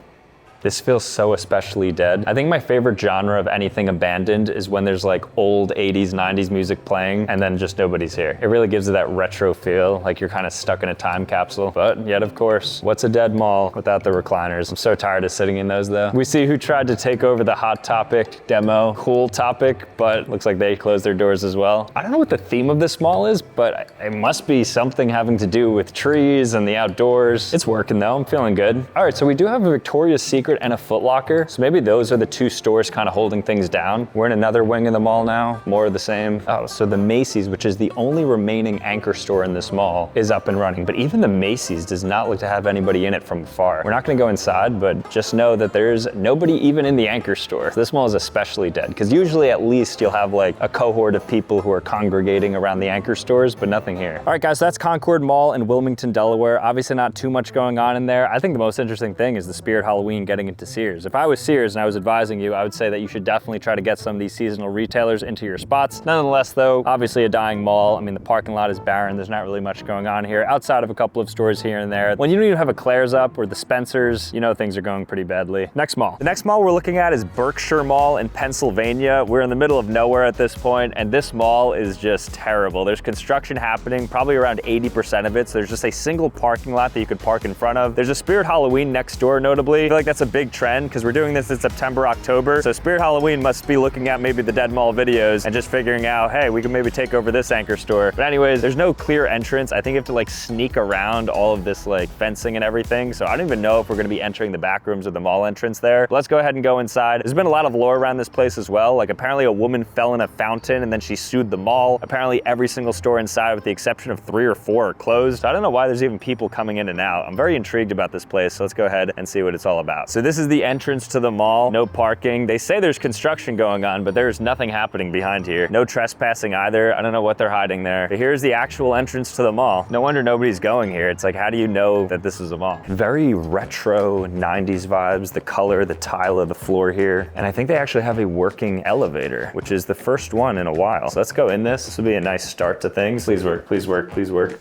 Speaker 1: This feels so especially dead. I think my favorite genre of anything abandoned is when there's like old 80s, 90s music playing and then just nobody's here. It really gives it that retro feel, like you're kind of stuck in a time capsule. But yet, of course, what's a dead mall without the recliners? I'm so tired of sitting in those though. We see who tried to take over the Hot Topic demo. Cool topic, but looks like they closed their doors as well. I don't know what the theme of this mall is, but it must be something having to do with trees and the outdoors. It's working though, I'm feeling good. All right, so we do have a Victoria's Secret and a Foot Locker. So maybe those are the two stores kind of holding things down. We're in another wing of the mall now, more of the same. Oh, so the Macy's, which is the only remaining anchor store in this mall, is up and running. But even the Macy's does not look to have anybody in it from afar. We're not gonna go inside, but just know that there's nobody even in the anchor store. This mall is especially dead, because usually at least you'll have like a cohort of people who are congregating around the anchor stores, but nothing here. All right, guys, so that's Concord Mall in Wilmington, Delaware. Obviously not too much going on in there. I think the most interesting thing is the Spirit Halloween getting into Sears. If I was Sears and I was advising you, I would say that you should definitely try to get some of these seasonal retailers into your spots. Nonetheless though, obviously a dying mall. I mean, the parking lot is barren. There's not really much going on here outside of a couple of stores here and there. When you don't even have a Claire's up or the Spencer's, you know things are going pretty badly. Next mall. The next mall we're looking at is Berkshire Mall in Pennsylvania. We're in the middle of nowhere at this point, and this mall is just terrible. There's construction happening, probably around 80% of it. So there's just a single parking lot that you could park in front of. There's a Spirit Halloween next door, notably. I feel like that's a big trend because we're doing this in September, October. So Spirit Halloween must be looking at maybe the Dead Mall videos and just figuring out, hey, we can maybe take over this anchor store. But anyways, there's no clear entrance. I think you have to like sneak around all of this like fencing and everything. So I don't even know if we're gonna be entering the back rooms or the mall entrance there. But let's go ahead and go inside. There's been a lot of lore around this place as well. Like apparently a woman fell in a fountain and then she sued the mall. Apparently every single store inside with the exception of 3 or 4 are closed. So I don't know why there's even people coming in and out. I'm very intrigued about this place. So let's go ahead and see what it's all about. So this is the entrance to the mall. No parking. They say there's construction going on, but there's nothing happening behind here. No trespassing either. I don't know what they're hiding there. But here's the actual entrance to the mall. No wonder nobody's going here. It's like, how do you know that this is a mall? Very retro 90s vibes, the color, the tile of the floor here. And I think they actually have a working elevator, which is the first one in a while. So let's go in this. This will be a nice start to things. Please work, please work, please work.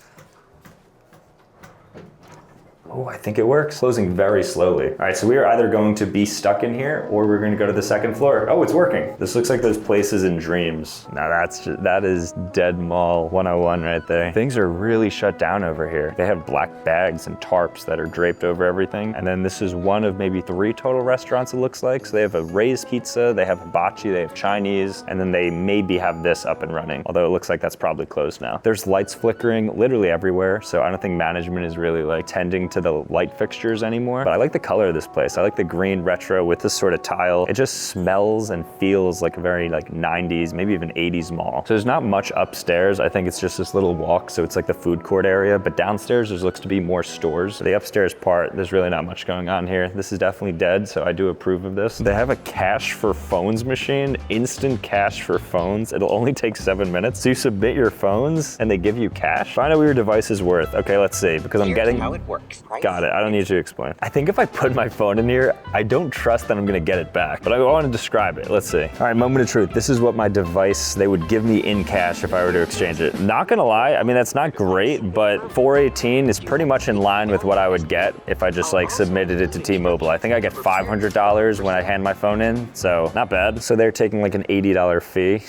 Speaker 1: Oh, I think it works. Closing very slowly. All right, so we are either going to be stuck in here or we're going to go to the second floor. Oh, it's working. This looks like those places in Dreams. Now that is Dead Mall 101 right there. Things are really shut down over here. They have black bags and tarps that are draped over everything. And then this is one of maybe 3 total restaurants it looks like. So they have a Ray's Pizza, they have hibachi, they have Chinese, and then they maybe have this up and running. Although it looks like that's probably closed now. There's lights flickering literally everywhere. So I don't think management is really like tending to the light fixtures anymore, but I like the color of this place. I like the green retro with this sort of tile. It just smells and feels like a very like 90s, maybe even 80s mall. So there's not much upstairs. I think it's just this little walk, so it's like the food court area, but downstairs there looks to be more stores. The upstairs part, there's really not much going on here. This is definitely dead, so I do approve of this. They have a cash for phones machine, instant cash for phones. It'll only take 7 minutes. So you submit your phones and they give you cash. Find out what your device is worth. Okay, let's see, because I'm getting...
Speaker 6: how it works.
Speaker 1: Got it, I don't need to explain. I think if I put my phone in here, I don't trust that I'm gonna get it back, but I want to describe it. Let's see. All right, moment of truth. This is what my device, they would give me in cash if I were to exchange it. Not gonna lie, I mean, that's not great, but 418 is pretty much in line with what I would get if I just like submitted it to T-Mobile. I think I get $500 when I hand my phone in, so not bad. So they're taking like an $80 fee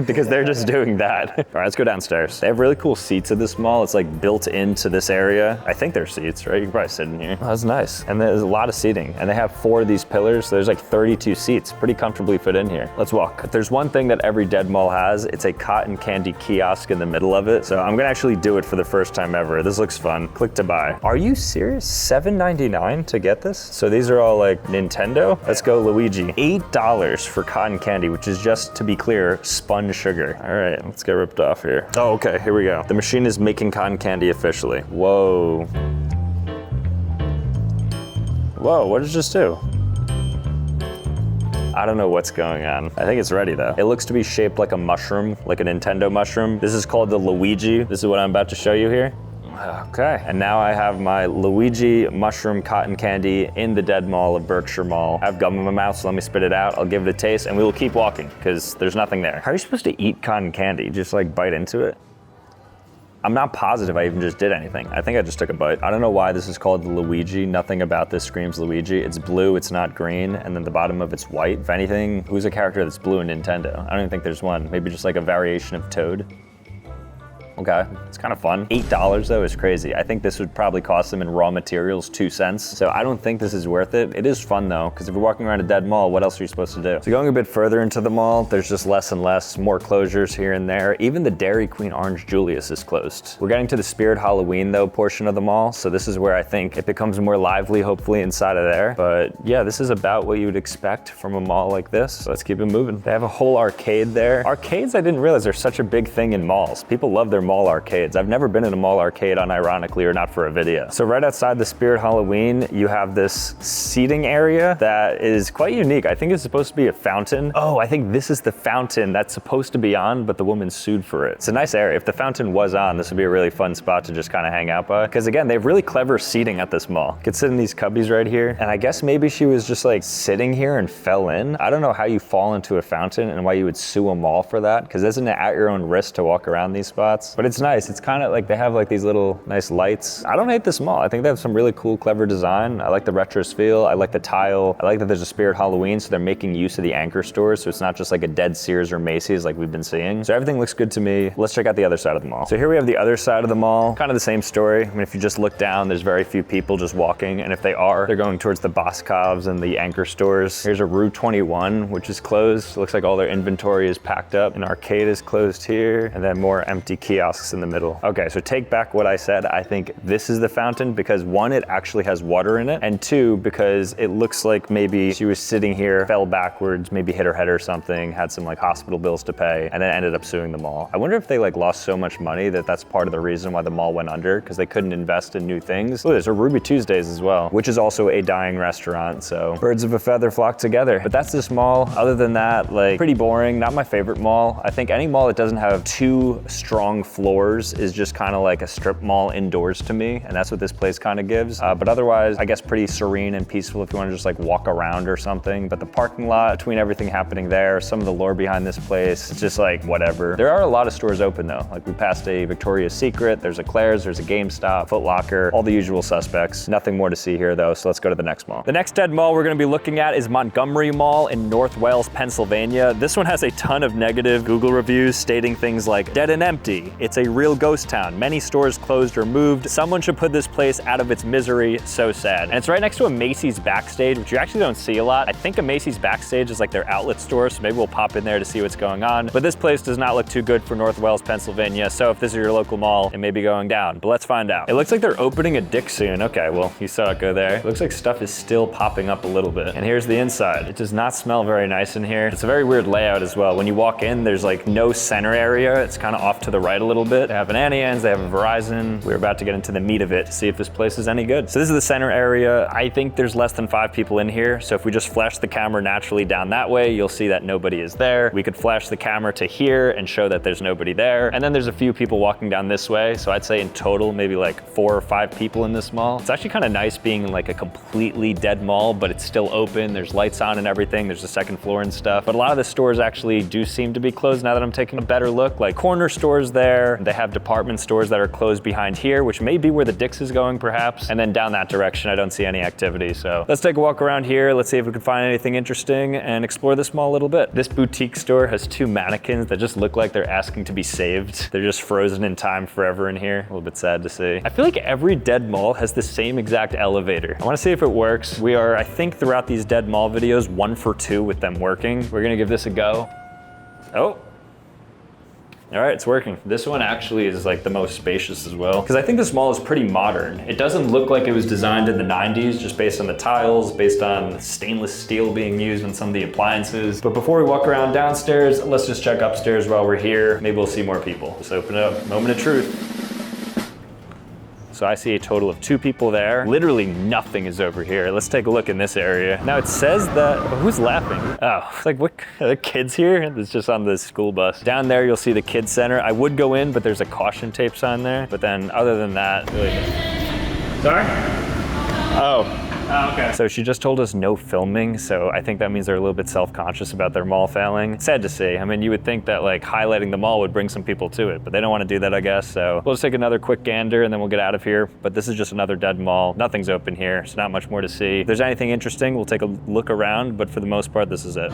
Speaker 1: because they're just doing that. All right, let's go downstairs. They have really cool seats at this mall. It's like built into this area. I think they're seats, right? You can probably sit in here. Oh, that's nice. And there's a lot of seating. And they have 4 of these pillars, so there's like 32 seats. Pretty comfortably fit in here. Let's walk. If there's one thing that every dead mall has, it's a cotton candy kiosk in the middle of it. So I'm gonna actually do it for the first time ever. This looks fun. Click to buy. Are you serious? $7.99 to get this? So these are all like Nintendo. Let's go Luigi. $8 for cotton candy, which is, just to be clear, spun sugar. All right, let's get ripped off here. Oh, okay, here we go. The machine is making cotton candy officially. Whoa. Whoa, what did it just do? I don't know what's going on. I think it's ready though. It looks to be shaped like a mushroom, like a Nintendo mushroom. This is called the Luigi. This is what I'm about to show you here. Okay, and now I have my Luigi mushroom cotton candy in the dead mall of Berkshire Mall. I have gum in my mouth, so let me spit it out. I'll give it a taste and we will keep walking because there's nothing there. How are you supposed to eat cotton candy? Just like bite into it? I'm not positive I even just did anything. I think I just took a bite. I don't know why this is called Luigi. Nothing about this screams Luigi. It's blue, it's not green, and then the bottom of it's white. If anything, who's a character that's blue in Nintendo? I don't even think there's one. Maybe just like a variation of Toad. Okay, it's kind of fun. $8 though is crazy. I think this would probably cost them in raw materials 2 cents. So I don't think this is worth it. It is fun though, because if you're walking around a dead mall, what else are you supposed to do? So going a bit further into the mall, there's just less and less, more closures here and there. Even the Dairy Queen Orange Julius is closed. We're getting to the Spirit Halloween though portion of the mall. So this is where I think it becomes more lively, hopefully inside of there. But yeah, this is about what you would expect from a mall like this. So let's keep it moving. They have a whole arcade there. Arcades, I didn't realize are such a big thing in malls. People love their mall arcades. I've never been in a mall arcade unironically or not for a video. So right outside the Spirit Halloween, you have this seating area that is quite unique. I think it's supposed to be a fountain. Oh, I think this is the fountain that's supposed to be on, but the woman sued for it. It's a nice area. If the fountain was on, this would be a really fun spot to just kind of hang out by. Because again, they have really clever seating at this mall. You could sit in these cubbies right here. And I guess maybe she was just like sitting here and fell in. I don't know how you fall into a fountain and why you would sue a mall for that. Because isn't it at your own risk to walk around these spots? But it's nice. It's kind of like they have like these little nice lights. I don't hate this mall. I think they have some really cool, clever design. I like the retro feel. I like the tile. I like that there's a Spirit Halloween, so they're making use of the anchor stores, so it's not just like a dead Sears or Macy's like we've been seeing. So everything looks good to me. Let's check out the other side of the mall. So here we have the other side of the mall. Kind of the same story. I mean, if you just look down, there's very few people just walking, and if they are, they're going towards the Boscovs and the anchor stores. Here's a Rue 21, which is closed. Looks like all their inventory is packed up. An arcade is closed here, and then more empty kiosks in the middle. Okay, so take back what I said. I think this is the fountain because 1, it actually has water in it, and 2, because it looks like maybe she was sitting here, fell backwards, maybe hit her head or something, had some like hospital bills to pay, and then ended up suing the mall. I wonder if they like lost so much money that that's part of the reason why the mall went under, because they couldn't invest in new things. Oh, there's a Ruby Tuesdays as well, which is also a dying restaurant, so birds of a feather flock together. But that's this mall. Other than that, like pretty boring, not my favorite mall. I think any mall that doesn't have 2 strong floors is just kind of like a strip mall indoors to me, and that's what this place kind of gives. But otherwise, I guess pretty serene and peaceful if you want to just like walk around or something. But the parking lot, between everything happening there, some of the lore behind this place, it's just like whatever. There are a lot of stores open though. Like we passed a Victoria's Secret, there's a Claire's, there's a GameStop, Foot Locker, all the usual suspects. Nothing more to see here though, so let's go to the next mall. The next dead mall we're gonna be looking at is Montgomery Mall in North Wales, Pennsylvania. This one has a ton of negative Google reviews stating things like dead and empty, It's a real ghost town. Many stores closed or moved. Someone should put this place out of its misery. So sad. And it's right next to a Macy's backstage, which you actually don't see a lot. I think a Macy's backstage is like their outlet store, so maybe we'll pop in there to see what's going on. But this place does not look too good for North Wales, Pennsylvania. So if this is your local mall, it may be going down, but let's find out. It looks like they're opening a Dick's soon. Okay, well, you saw it go there. It looks like stuff is still popping up a little bit. And here's the inside. It does not smell very nice in here. It's a very weird layout as well. When you walk in, there's like no center area. It's kind of off to the right a little bit. They have an Annie Ann's, they have a Verizon. We're about to get into the meat of it to see if this place is any good. So this is the center area. I think there's less than 5 people in here. So if we just flash the camera naturally down that way, you'll see that nobody is there. We could flash the camera to here and show that there's nobody there. And then there's a few people walking down this way. So I'd say in total, maybe like 4 or 5 people in this mall. It's actually kind of nice being in like a completely dead mall, but it's still open. There's lights on and everything. There's a second floor and stuff. But a lot of the stores actually do seem to be closed now that I'm taking a better look. Like corner stores there. They have department stores that are closed behind here, which may be where the Dick's is going perhaps. And then down that direction, I don't see any activity. So let's take a walk around here. Let's see if we can find anything interesting and explore this mall a little bit. This boutique store has 2 mannequins that just look like they're asking to be saved. They're just frozen in time forever in here. A little bit sad to see. I feel like every dead mall has the same exact elevator. I want to see if it works. We are, I think, throughout these dead mall videos, 1 for 2 with them working. We're gonna give this a go. Oh. All right, it's working. This one actually is like the most spacious as well, because I think this mall is pretty modern. It doesn't look like it was designed in the 90s, just based on the tiles, based on stainless steel being used on some of the appliances. But before we walk around downstairs, let's just check upstairs while we're here. Maybe we'll see more people. Just open it up, moment of truth. So I see a total of 2 people there. Literally nothing is over here. Let's take a look in this area. Now it says that, oh, who's laughing? Oh, it's like, what, are there kids here? It's just on the school bus. Down there, you'll see the kids center. I would go in, but there's a caution tape sign there. But then other than that, really. Sorry? Oh. Oh, okay. So she just told us no filming, so I think that means they're a little bit self-conscious about their mall failing. Sad to see. I mean, you would think that like highlighting the mall would bring some people to it, but they don't want to do that, I guess. So we'll just take another quick gander and then we'll get out of here. But this is just another dead mall. Nothing's open here, so not much more to see. If there's anything interesting, we'll take a look around, but for the most part, this is it.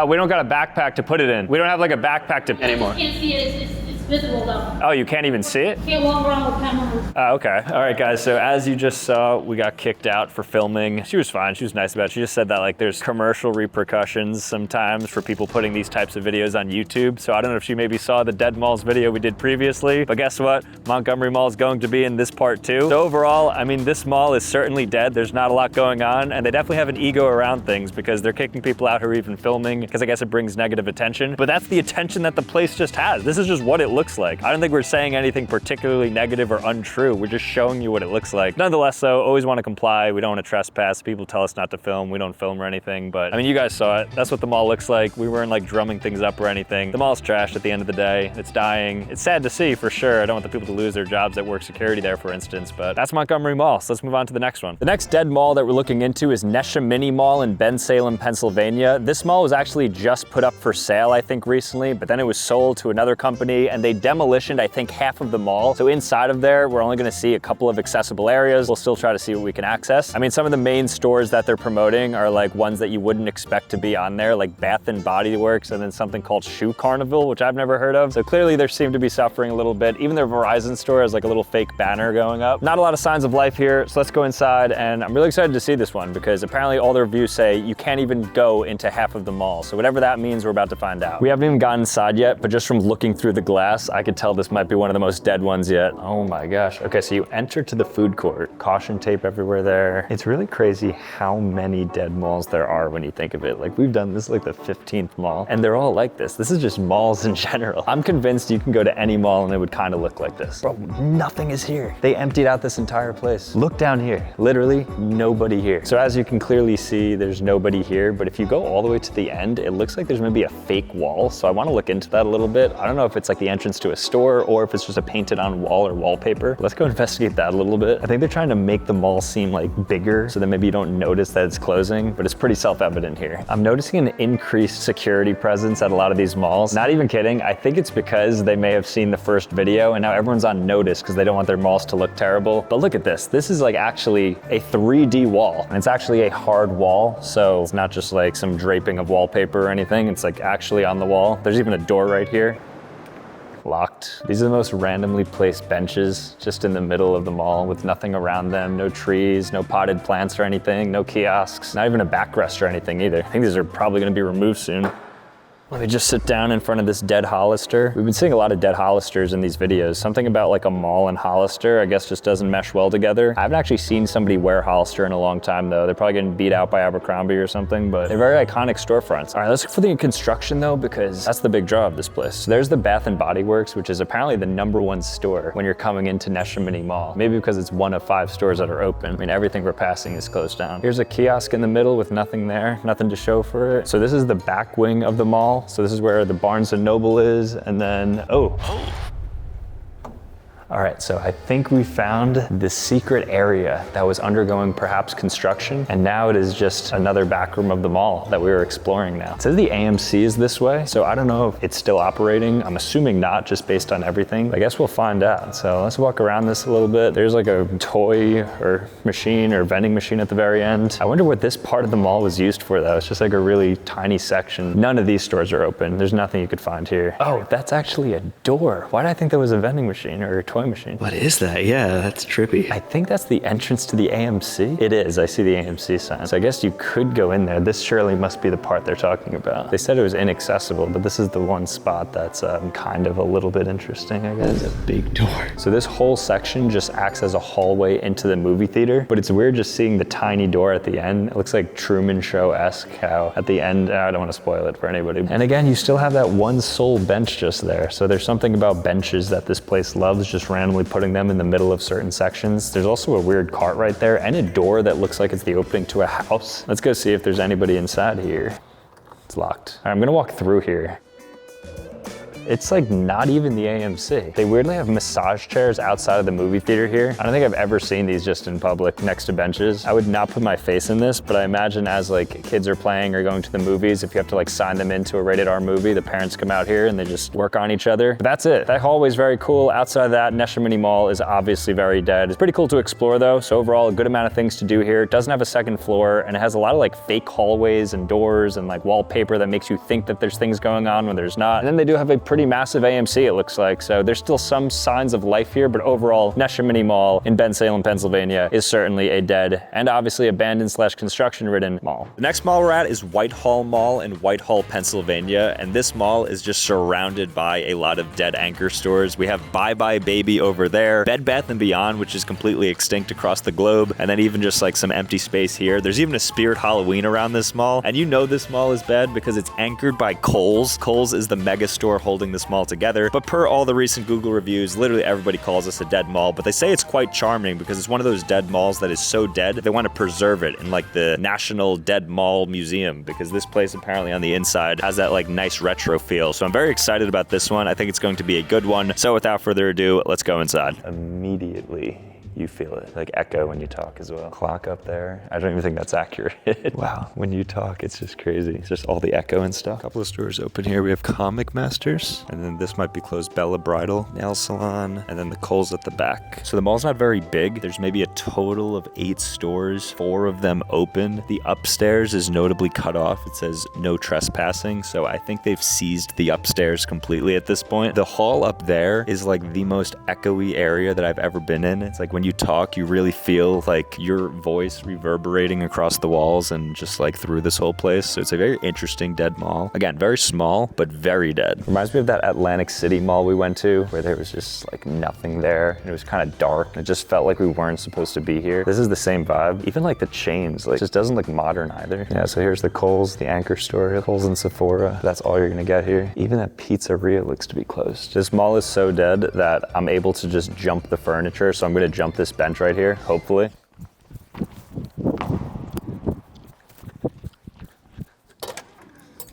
Speaker 1: We don't got a backpack to put it in. We don't have like a backpack to anymore.
Speaker 6: You can't see it. It's visible though.
Speaker 1: Oh, you can't even see it?
Speaker 6: Can't walk around with cameras.
Speaker 1: Oh, okay. All right, guys. So as you just saw, we got kicked out for filming. She was fine. She was nice about it. She just said that like there's commercial repercussions sometimes for people putting these types of videos on YouTube. So I don't know if she maybe saw the Dead Malls video we did previously, but guess what? Montgomery Mall is going to be in this part too. So overall, I mean, this mall is certainly dead. There's not a lot going on, and they definitely have an ego around things because they're kicking people out who are even filming because I guess it brings negative attention. But that's the attention that the place just has. This is just what it looks like. I don't think we're saying anything particularly negative or untrue. We're just showing you what it looks like. Nonetheless, though, always want to comply. We don't want to trespass. People tell us not to film. We don't film or anything. But I mean, you guys saw it. That's what the mall looks like. We weren't like drumming things up or anything. The mall's trashed at the end of the day. It's dying. It's sad to see for sure. I don't want the people to lose their jobs that work security there, for instance. But that's Montgomery Mall. So let's move on to the next one. The next dead mall that we're looking into is Nesha Mini Mall in Bensalem, Pennsylvania. This mall was actually just put up for sale, I think, recently, but then it was sold to another company and they demolitioned, I think, half of the mall. So inside of there, we're only gonna see a couple of accessible areas. We'll still try to see what we can access. I mean, some of the main stores that they're promoting are like ones that you wouldn't expect to be on there, like Bath and Body Works, and then something called Shoe Carnival, which I've never heard of. So clearly they seem to be suffering a little bit. Even their Verizon store has like a little fake banner going up. Not a lot of signs of life here, so let's go inside, and I'm really excited to see this one because apparently all the reviews say you can't even go into half of the mall. So whatever that means, we're about to find out. We haven't even gotten inside yet, but just from looking through the glass, I could tell this might be one of the most dead ones yet. Oh my gosh. Okay, so you enter to the food court. Caution tape everywhere there. It's really crazy how many dead malls there are when you think of it. Like, we've done this like the 15th mall, and they're all like this. This is just malls in general. I'm convinced you can go to any mall and it would kind of look like this. Bro, nothing is here. They emptied out this entire place. Look down here. Literally nobody here. So as you can clearly see, there's nobody here, but if you go all the way to the end, it looks like there's maybe a fake wall. So I want to look into that a little bit. I don't know if it's like the entrance to a store or if it's just a painted on wall or wallpaper. Let's go investigate that a little bit. I think they're trying to make the mall seem like bigger so that maybe you don't notice that it's closing, but it's pretty self-evident here. I'm noticing an increased security presence at a lot of these malls. Not even kidding. I think it's because they may have seen the first video and now everyone's on notice because they don't want their malls to look terrible. But look at this. This is like actually a 3D wall, and it's actually a hard wall. So it's not just like some draping of wallpaper or anything. It's like actually on the wall. There's even a door right here. Locked. These are the most randomly placed benches just in the middle of the mall with nothing around them, no trees, no potted plants or anything, no kiosks, not even a backrest or anything either. I think these are probably gonna be removed soon. Let me just sit down in front of this dead Hollister. We've been seeing a lot of dead Hollisters in these videos. Something about like a mall and Hollister, I guess just doesn't mesh well together. I haven't actually seen somebody wear Hollister in a long time though. They're probably getting beat out by Abercrombie or something, but they're very iconic storefronts. All right, let's look for the construction though, because that's the big draw of this place. So there's the Bath and Body Works, which is apparently the #1 store when you're coming into Neshaminy Mall. Maybe because it's one of 5 stores that are open. I mean, everything we're passing is closed down. Here's a kiosk in the middle with nothing there, nothing to show for it. So this is the back wing of the mall. So this is where the Barnes & Noble is, and then, all right, so I think we found the secret area that was undergoing perhaps construction, and now it is just another back room of the mall that we were exploring now. It says the AMC is this way, so I don't know if it's still operating. I'm assuming not, just based on everything. I guess we'll find out. So let's walk around this a little bit. There's like a toy or machine or vending machine at the very end. I wonder what this part of the mall was used for though. It's just like a really tiny section. None of these stores are open. There's nothing you could find here. Oh, that's actually a door. Why did I think that was a vending machine or a toy machine?
Speaker 5: What is that? Yeah, that's trippy.
Speaker 1: I think that's the entrance to the AMC. It is, I see the AMC sign. So I guess you could go in there. This surely must be the part they're talking about. They said it was inaccessible, but this is the one spot that's kind of a little bit interesting, I guess.
Speaker 5: That's a big door.
Speaker 1: So this whole section just acts as a hallway into the movie theater, but it's weird just seeing the tiny door at the end. It looks like Truman Show-esque how at the end, I don't want to spoil it for anybody. And again, you still have that one sole bench just there. So there's something about benches that this place loves, just randomly putting them in the middle of certain sections. There's also a weird cart right there and a door that looks like it's the opening to a house. Let's go see if there's anybody inside here. It's locked. All right, I'm gonna walk through here. It's like not even the AMC. They weirdly have massage chairs outside of the movie theater here. I don't think I've ever seen these just in public next to benches. I would not put my face in this, but I imagine as like kids are playing or going to the movies, if you have to like sign them into a rated R movie, the parents come out here and they just work on each other. But that's it. That hallway's very cool. Outside of that, Neshaminy Mall is obviously very dead. It's pretty cool to explore though. So overall, a good amount of things to do here. It doesn't have a second floor and it has a lot of like fake hallways and doors and like wallpaper that makes you think that there's things going on when there's not. And then they do have a pretty massive AMC, it looks like. So there's still some signs of life here, but overall, Neshaminy Mall in Bensalem, Pennsylvania is certainly a dead and obviously abandoned / construction ridden mall. The next mall we're at is Whitehall Mall in Whitehall, Pennsylvania. And this mall is just surrounded by a lot of dead anchor stores. We have Bye Bye Baby over there, Bed Bath & Beyond, which is completely extinct across the globe. And then even just like some empty space here. There's even a Spirit Halloween around this mall. And you know this mall is bad because it's anchored by Kohl's. Kohl's is the mega store holding this mall together, but per all the recent Google reviews, literally everybody calls this a dead mall, but they say it's quite charming because it's one of those dead malls that is so dead, they want to preserve it in like the National Dead Mall Museum, because this place apparently on the inside has that like nice retro feel. So I'm very excited about this one. I think it's going to be a good one. So without further ado, let's go inside. Immediately, you feel it, like echo when you talk as well. Clock up there. I don't even think that's accurate. Wow, when you talk, it's just crazy. It's just all the echo and stuff. A couple of stores open here. We have Comic Masters, and then this might be closed, Bella Bridal, Nail Salon, and then the Kohl's at the back. So the mall's not very big. There's maybe a total of 8 stores, 4 of them open. The upstairs is notably cut off. It says no trespassing, so I think they've seized the upstairs completely at this point. The hall up there is like the most echoey area that I've ever been in. It's like when you talk, you really feel like your voice reverberating across the walls and just like through this whole place. So it's a very interesting dead mall. Again, very small, but very dead. Reminds me of that Atlantic City mall we went to where there was just like nothing there. And it was kind of dark. It just felt like we weren't supposed to be here. This is the same vibe. Even like the chains, like just doesn't look modern either. Yeah, so here's the Kohl's, the anchor store, Kohl's and Sephora. That's all you're gonna get here. Even that pizzeria looks to be closed. This mall is so dead that I'm able to just jump the furniture. So I'm gonna jump this bench right here, hopefully.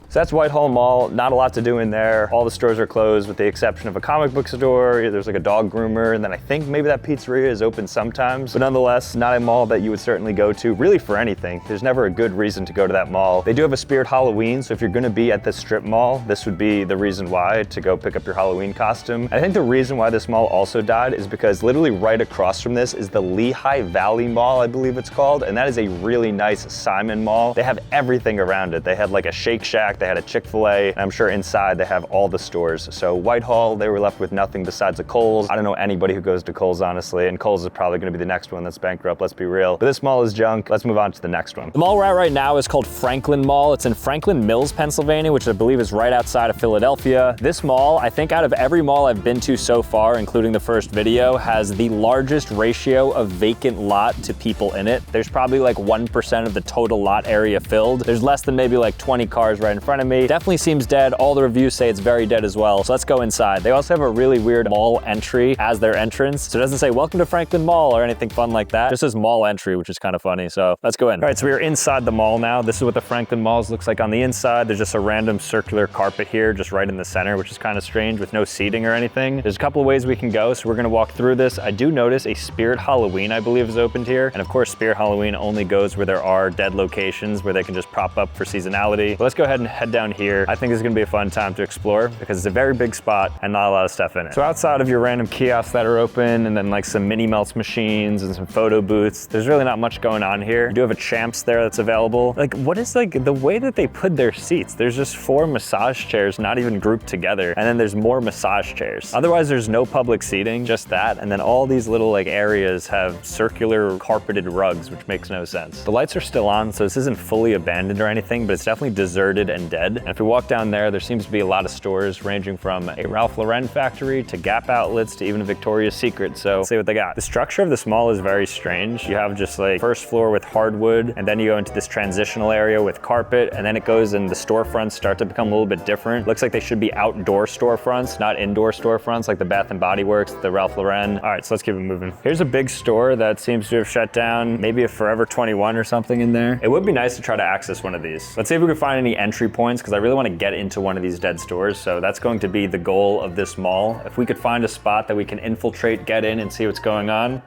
Speaker 1: So that's Whitehall Mall, not a lot to do in there. All the stores are closed with the exception of a comic book store. There's like a dog groomer, and then I think maybe that pizzeria is open sometimes. But nonetheless, not a mall that you would certainly go to, really for anything. There's never a good reason to go to that mall. They do have a Spirit Halloween, so if you're gonna be at this strip mall, this would be the reason why to go pick up your Halloween costume. I think the reason why this mall also died is because literally right across from this is the Lehigh Valley Mall, I believe it's called, and that is a really nice Simon Mall. They have everything around it. They had like a Shake Shack, they had a Chick-fil-A, and I'm sure inside they have all the stores. So Whitehall, they were left with nothing besides a Kohl's. I don't know anybody who goes to Kohl's, honestly, and Kohl's is probably gonna be the next one that's bankrupt, let's be real. But this mall is junk. Let's move on to the next one. The mall we're at right now is called Franklin Mall. It's in Franklin Mills, Pennsylvania, which I believe is right outside of Philadelphia. This mall, I think out of every mall I've been to so far, including the first video, has the largest ratio of vacant lot to people in it. There's probably like 1% of the total lot area filled. There's less than maybe like 20 cars right in front of me. Definitely seems dead. All the reviews say it's very dead as well. So let's go inside. They also have a really weird mall entry as their entrance. So it doesn't say welcome to Franklin Mall or anything fun like that. It just says mall entry, which is kind of funny. So let's go in. All right, so we are inside the mall now. This is what the Franklin Malls looks like on the inside. There's just a random circular carpet here, just right in the center, which is kind of strange with no seating or anything. There's a couple of ways we can go. So we're gonna walk through this. I do notice a Spirit Halloween, I believe, is opened here. And of course, Spirit Halloween only goes where there are dead locations where they can just prop up for seasonality. But let's go ahead and head down here. I think this is gonna be a fun time to explore because it's a very big spot and not a lot of stuff in it. So outside of your random kiosks that are open and then like some mini melts machines and some photo booths, there's really not much going on here. You do have a Champs there that's available. Like, what is like the way that they put their seats? There's just 4 massage chairs, not even grouped together. And then there's more massage chairs. Otherwise, there's no public seating, just that. And then all these little like areas have circular carpeted rugs, which makes no sense. The lights are still on, so this isn't fully abandoned or anything, but it's definitely deserted and dead. And if we walk down there seems to be a lot of stores ranging from a Ralph Lauren factory to Gap outlets to even a Victoria's Secret. So let's see what they got. The structure of this mall is very strange. You have just like first floor with hardwood, and then you go into this transitional area with carpet, and then it goes and the storefronts start to become a little bit different. Looks like they should be outdoor storefronts, not indoor storefronts like the Bath and Body Works, the Ralph Lauren. All right, so let's keep it moving. Here's a big store that seems to have shut down, maybe a Forever 21 or something in there. It would be nice to try to access one of these. Let's see if we can find any entry points because I really want to get into one of these dead stores. So that's going to be the goal of this mall. If we could find a spot that we can infiltrate, get in and see what's going on.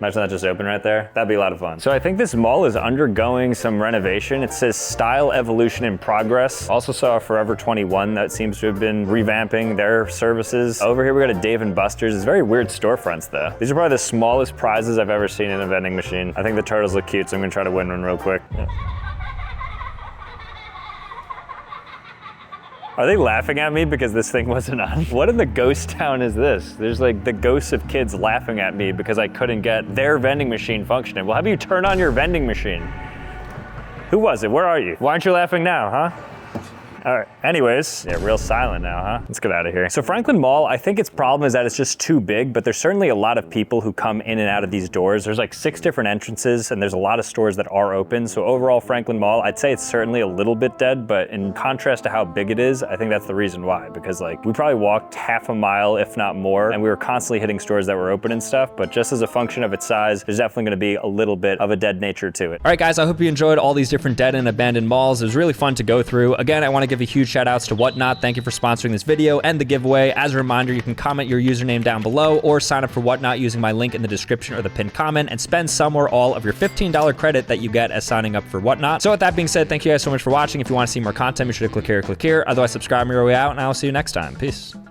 Speaker 1: Imagine that just open right there. That'd be a lot of fun. So I think this mall is undergoing some renovation. It says style evolution in progress. Also saw a Forever 21 that seems to have been revamping their services. Over here we got a Dave & Buster's. It's very weird storefronts though. These are probably the smallest prizes I've ever seen in a vending machine. I think the turtles look cute, so I'm gonna try to win one real quick. Yeah. Are they laughing at me because this thing wasn't on? What in the ghost town is this? There's like the ghosts of kids laughing at me because I couldn't get their vending machine functioning. Well, how do you turn on your vending machine? Who was it? Where are you? Why aren't you laughing now, huh? All right, anyways, yeah, real silent now, huh? Let's get out of here. So Franklin Mall, I think its problem is that it's just too big, but there's certainly a lot of people who come in and out of these doors. There's like 6 different entrances and there's a lot of stores that are open. So overall, Franklin Mall, I'd say it's certainly a little bit dead, but in contrast to how big it is, I think that's the reason why, because like we probably walked half a mile, if not more, and we were constantly hitting stores that were open and stuff, but just as a function of its size, there's definitely gonna be a little bit of a dead nature to it. All right, guys, I hope you enjoyed all these different dead and abandoned malls. It was really fun to go through. Again, I wanna give a huge shout outs to Whatnot. Thank you for sponsoring this video and the giveaway. As a reminder, you can comment your username down below or sign up for Whatnot using my link in the description or the pinned comment and spend some or all of your $15 credit that you get as signing up for Whatnot. So with that being said, thank you guys so much for watching. If you want to see more content, be sure to click here or click here. Otherwise, subscribe on your way out, and I will see you next time. Peace.